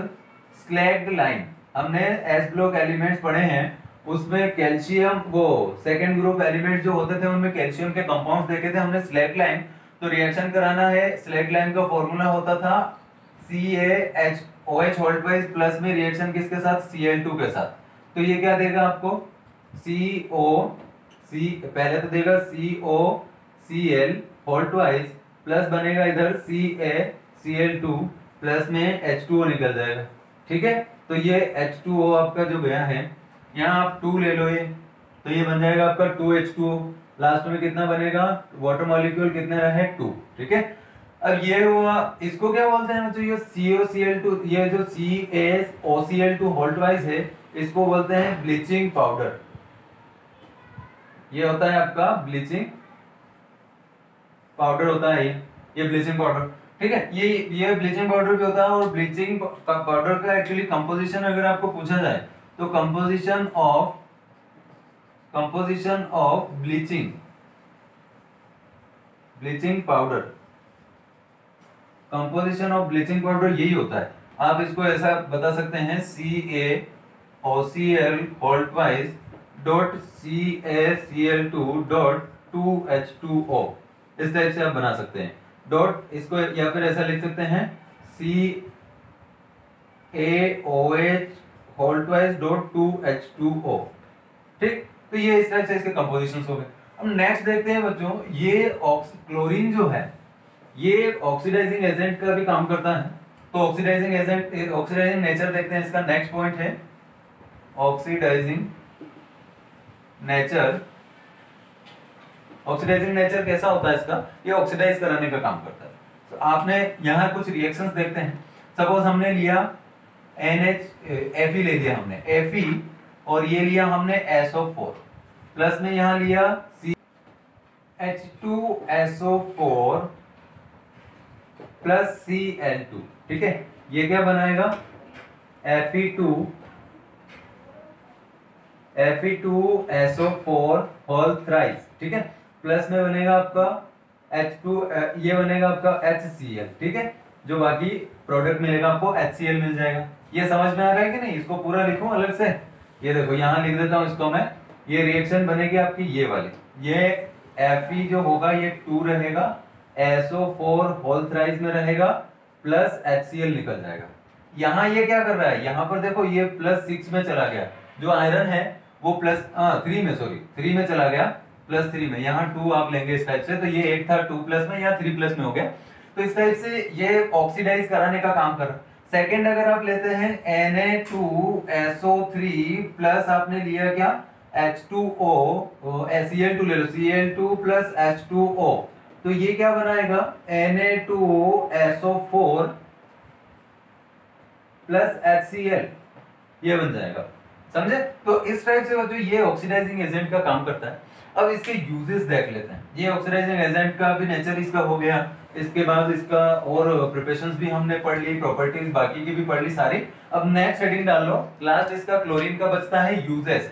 स्लैग लाइन। हमने एस ब्लॉक एलिमेंट्स पढ़े हैं, उसमें कैल्शियम, वो सेकंड ग्रुप एलिमेंट्स जो होते थे उनमें कैल्शियम के कंपाउंड्स देखे थे हमने। स्लैग लाइन तो रिएक्शन कराना है, स्लैग लाइन का फॉर्मूला होता था CaOH होल्ड वाइज प्लस में रिएक्शन किसके साथ, Cl2 के साथ। तो ये क्या देगा आपको पहले तो देगा COCl होल्ड वाइज प्लस बनेगा इधर CaCl2 प्लस में H2O निकल जाएगा, ठीक है। तो ये H2O आपका जो गया है, यहाँ आप 2 ले लो, ये तो ये बन जाएगा आपका 2H2O। लास्ट में कितना बनेगा, वाटर मॉलिक्यूल कितने रहे 2, ठीक है। अब ये हुआ, इसको क्या बोलते हैं बच्चों, ये COCl2, ये जो CaOCl2 होल्ड वाइज है, इसको बोलते हैं ब्लीचिंग पाउडर। ये होता है आपका ब्लीचिंग पाउडर होता है, ये ब्लीचिंग पाउडर, ठीक है। ये ब्लीचिंग पाउडर भी होता है। और ब्लीचिंग पाउडर का एक्चुअली कंपोजिशन अगर आपको पूछा जाए तो composition of bleaching powder, composition of bleaching powder यही होता है। आप इसको ऐसा बता सकते हैं CaOCl hold wise dot CaCl2 dot 2H2O, इस टाइप से आप बना सकते हैं डॉट इसको, या फिर ऐसा लिख सकते हैं CaOH hold wise dot 2H2O, ठीक। तो ये इस टाइप से इसके कंपोजिशंस हो गए। अब नेक्स्ट देखते हैं बच्चों, ये क्लोरीन जो है ये ऑक्सीडाइजिंग एजेंट का भी काम करता है। तो ऑक्सीडाइजिंग एजेंट, ऑक्सीडाइजिंग नेचर देखते हैं इसका। नेक्स्ट पॉइंट है ऑक्सीडाइजिंग नेचर। ऑक्सीडाइजिंग नेचर कैसा होता है इसका, ये ऑक्सीडाइज कराने का काम करता है। तो आपने यहाँ कुछ रिएक्शंस देखते हैं। सपोज हमने लिया Fe ले लिया हमने Fe, और ये लिया हमने SO4 प्लस में यहाँ लिया H2SO4 प्लस Cl2, ठीक है। ये क्या बनाएगा Fe2SO4 होल थ्राइस, ठीक है, प्लस में बनेगा आपका H2 ये बनेगा आपका HCl, ठीक है। जो बाकी प्रोडक्ट मिलेगा आपको HCl मिल जाएगा। ये समझ में आ रहा है कि नहीं? इसको पूरा लिखूं अलग से? ये देखो यहाँ लिख देता हूँ इसको मैं। ये रिएक्शन बनेगी आपकी ये वाली, ये Fe जो होगा ये 2 रहेगा, SO4 होल थ्राइस में रहेगा, प्लस HCl निकल जाएगा। यहाँ ये क्या कर रहा है, यहाँ पर देखो ये +6 में चला गया, जो आयरन है वो +3 में, सॉरी 3 में चला गया, +3 में। यहाँ 2 आप लेंगे इस टाइप से, तो ये एक था 2+ में या 3+ में हो गया, तो इस टाइप से ये ऑक्सीडाइज कराने का काम कर रहा है। सेकेंड अगर आप लेते हैं Na2SO3 प्लस आपने लिया क्या H2O, Cl2 ले लो, Cl2 प्लस H2O, तो ये क्या बनाएगा Na2SO4 प्लस HCl, ये बन जाएगा। समझे? तो इस टाइप से जो ये ऑक्सीडाइजिंग एजेंट का काम करता है। अब इसके यूजेस देख लेते हैं। ये ऑक्सीडाइजिंग एजेंट का भी नेचर इसका हो गया, इसके बाद इसका और प्रिपरेशंस भी हमने पढ़ ली, प्रॉपर्टीज बाकी की भी पढ़ ली सारी। अब नेक्स्ट हेडिंग डाल लो, लास्ट इसका क्लोरीन का बचता है यूजेस।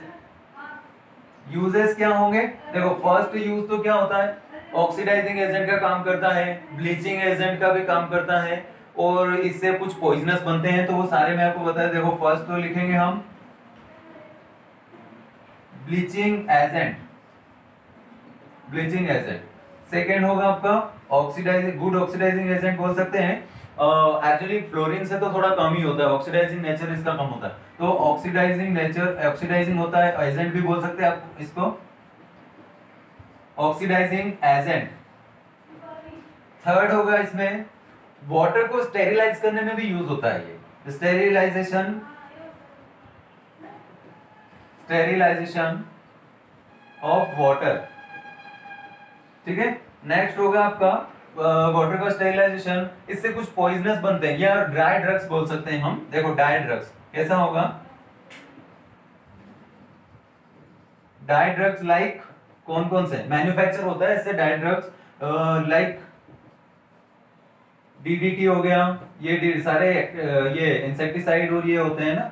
यूजेस क्या होंगे? देखो फर्स्ट यूज तो क्या होता है, ऑक्सीडाइजिंग एजेंट का काम करता है, ब्लीचिंग एजेंट का भी काम करता है, और इससे कुछ पॉइजनस बनते हैं, तो वो सारे मैं आपको बताया। देखो फर्स्ट तो लिखेंगे हम bleaching agent, bleaching agent. Second होगा आपका ऑक्सीडाइजिंग, गुड ऑक्सीडाइजिंग एजेंट बोल सकते हैं। एक्चुअली फ्लोरीन से तो थोड़ा कम ही होता है, ऑक्सीडाइजिंग नेचर इसका कम होता है, तो ऑक्सीडाइजिंग नेचर, ऑक्सीडाइजिंग होता है, एजेंट भी बोल सकते हैं आप इसको, ऑक्सीडाइजिंग एजेंट। थर्ड होगा इसमें वाटर को स्टेरिलाइज करने में भी यूज होता है ये, स्टेरिलाइजेशन, स्टेरिलाइजेशन ऑफ वाटर, ठीक है। नेक्स्ट होगा आपका वाटर का स्टेरिलाइजेशन, इससे कुछ पॉइजनस बनते हैं, या ड्राई ड्रग्स बोल सकते हैं हम। देखो ड्राई ड्रग्स कैसा होगा, ड्राई ड्रग्स लाइक कौन कौन से मैन्युफैक्चर होता है इससे, ड्राई ड्रग्स लाइक DDT हो गया, ये सारे ये इंसेक्टिसाइड और ये होते हैं ना,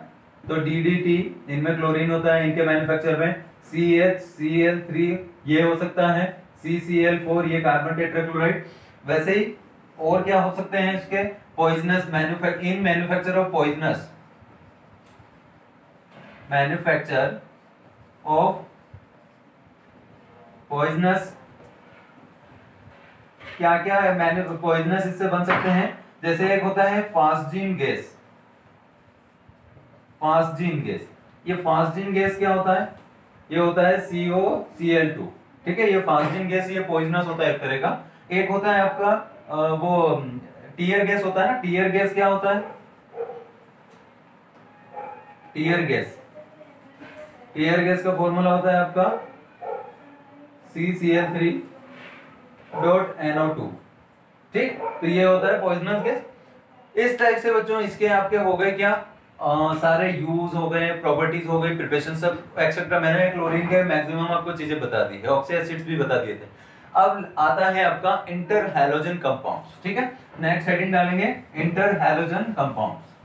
तो DDT इनमें क्लोरीन होता है, इनके मैन्युफैक्चर में। CHCl3 ये हो सकता है, CCl4 ये कार्बन टेट्राक्लोराइड। वैसे ही और क्या हो सकते हैं इसके poisonous, in manufacture of poisonous, manufacture of poisonous, क्या क्या है पॉइजनस इससे बन सकते हैं। जैसे एक होता है फास्जीन गैस, फास्जीन गैस, ये फास्जीन गैस क्या होता है, ये होता है COCl2, ठीक है। ये फास्जीन गैस ये पॉइजनस होता है एक तरह का। एक होता है आपका वो टीयर गैस होता है ना, टीयर गैस क्या होता है, टीयर गैस, टीयर गैस का फॉर्मूला होता है आपका CCl3.NO2, ठीक। तो ये होता है पॉइजनस गैस। इस टाइप से बच्चों इसके आपके हो गए क्या सारे यूज हो गए, प्रॉपर्टीज हो गई, प्रिपरेशन सब एक्सेट्रा। मैंने क्लोरीन के मैक्सिमम आपको चीजें बता दी है, ऑक्सी एसिड्स भी बता दिए थे। अब आता है आपका इंटर हैलोजन कंपाउंड्स, ठीक है। नेक्स्ट हेडिंग डालेंगे इंटर हैलोजन कंपाउंड्स।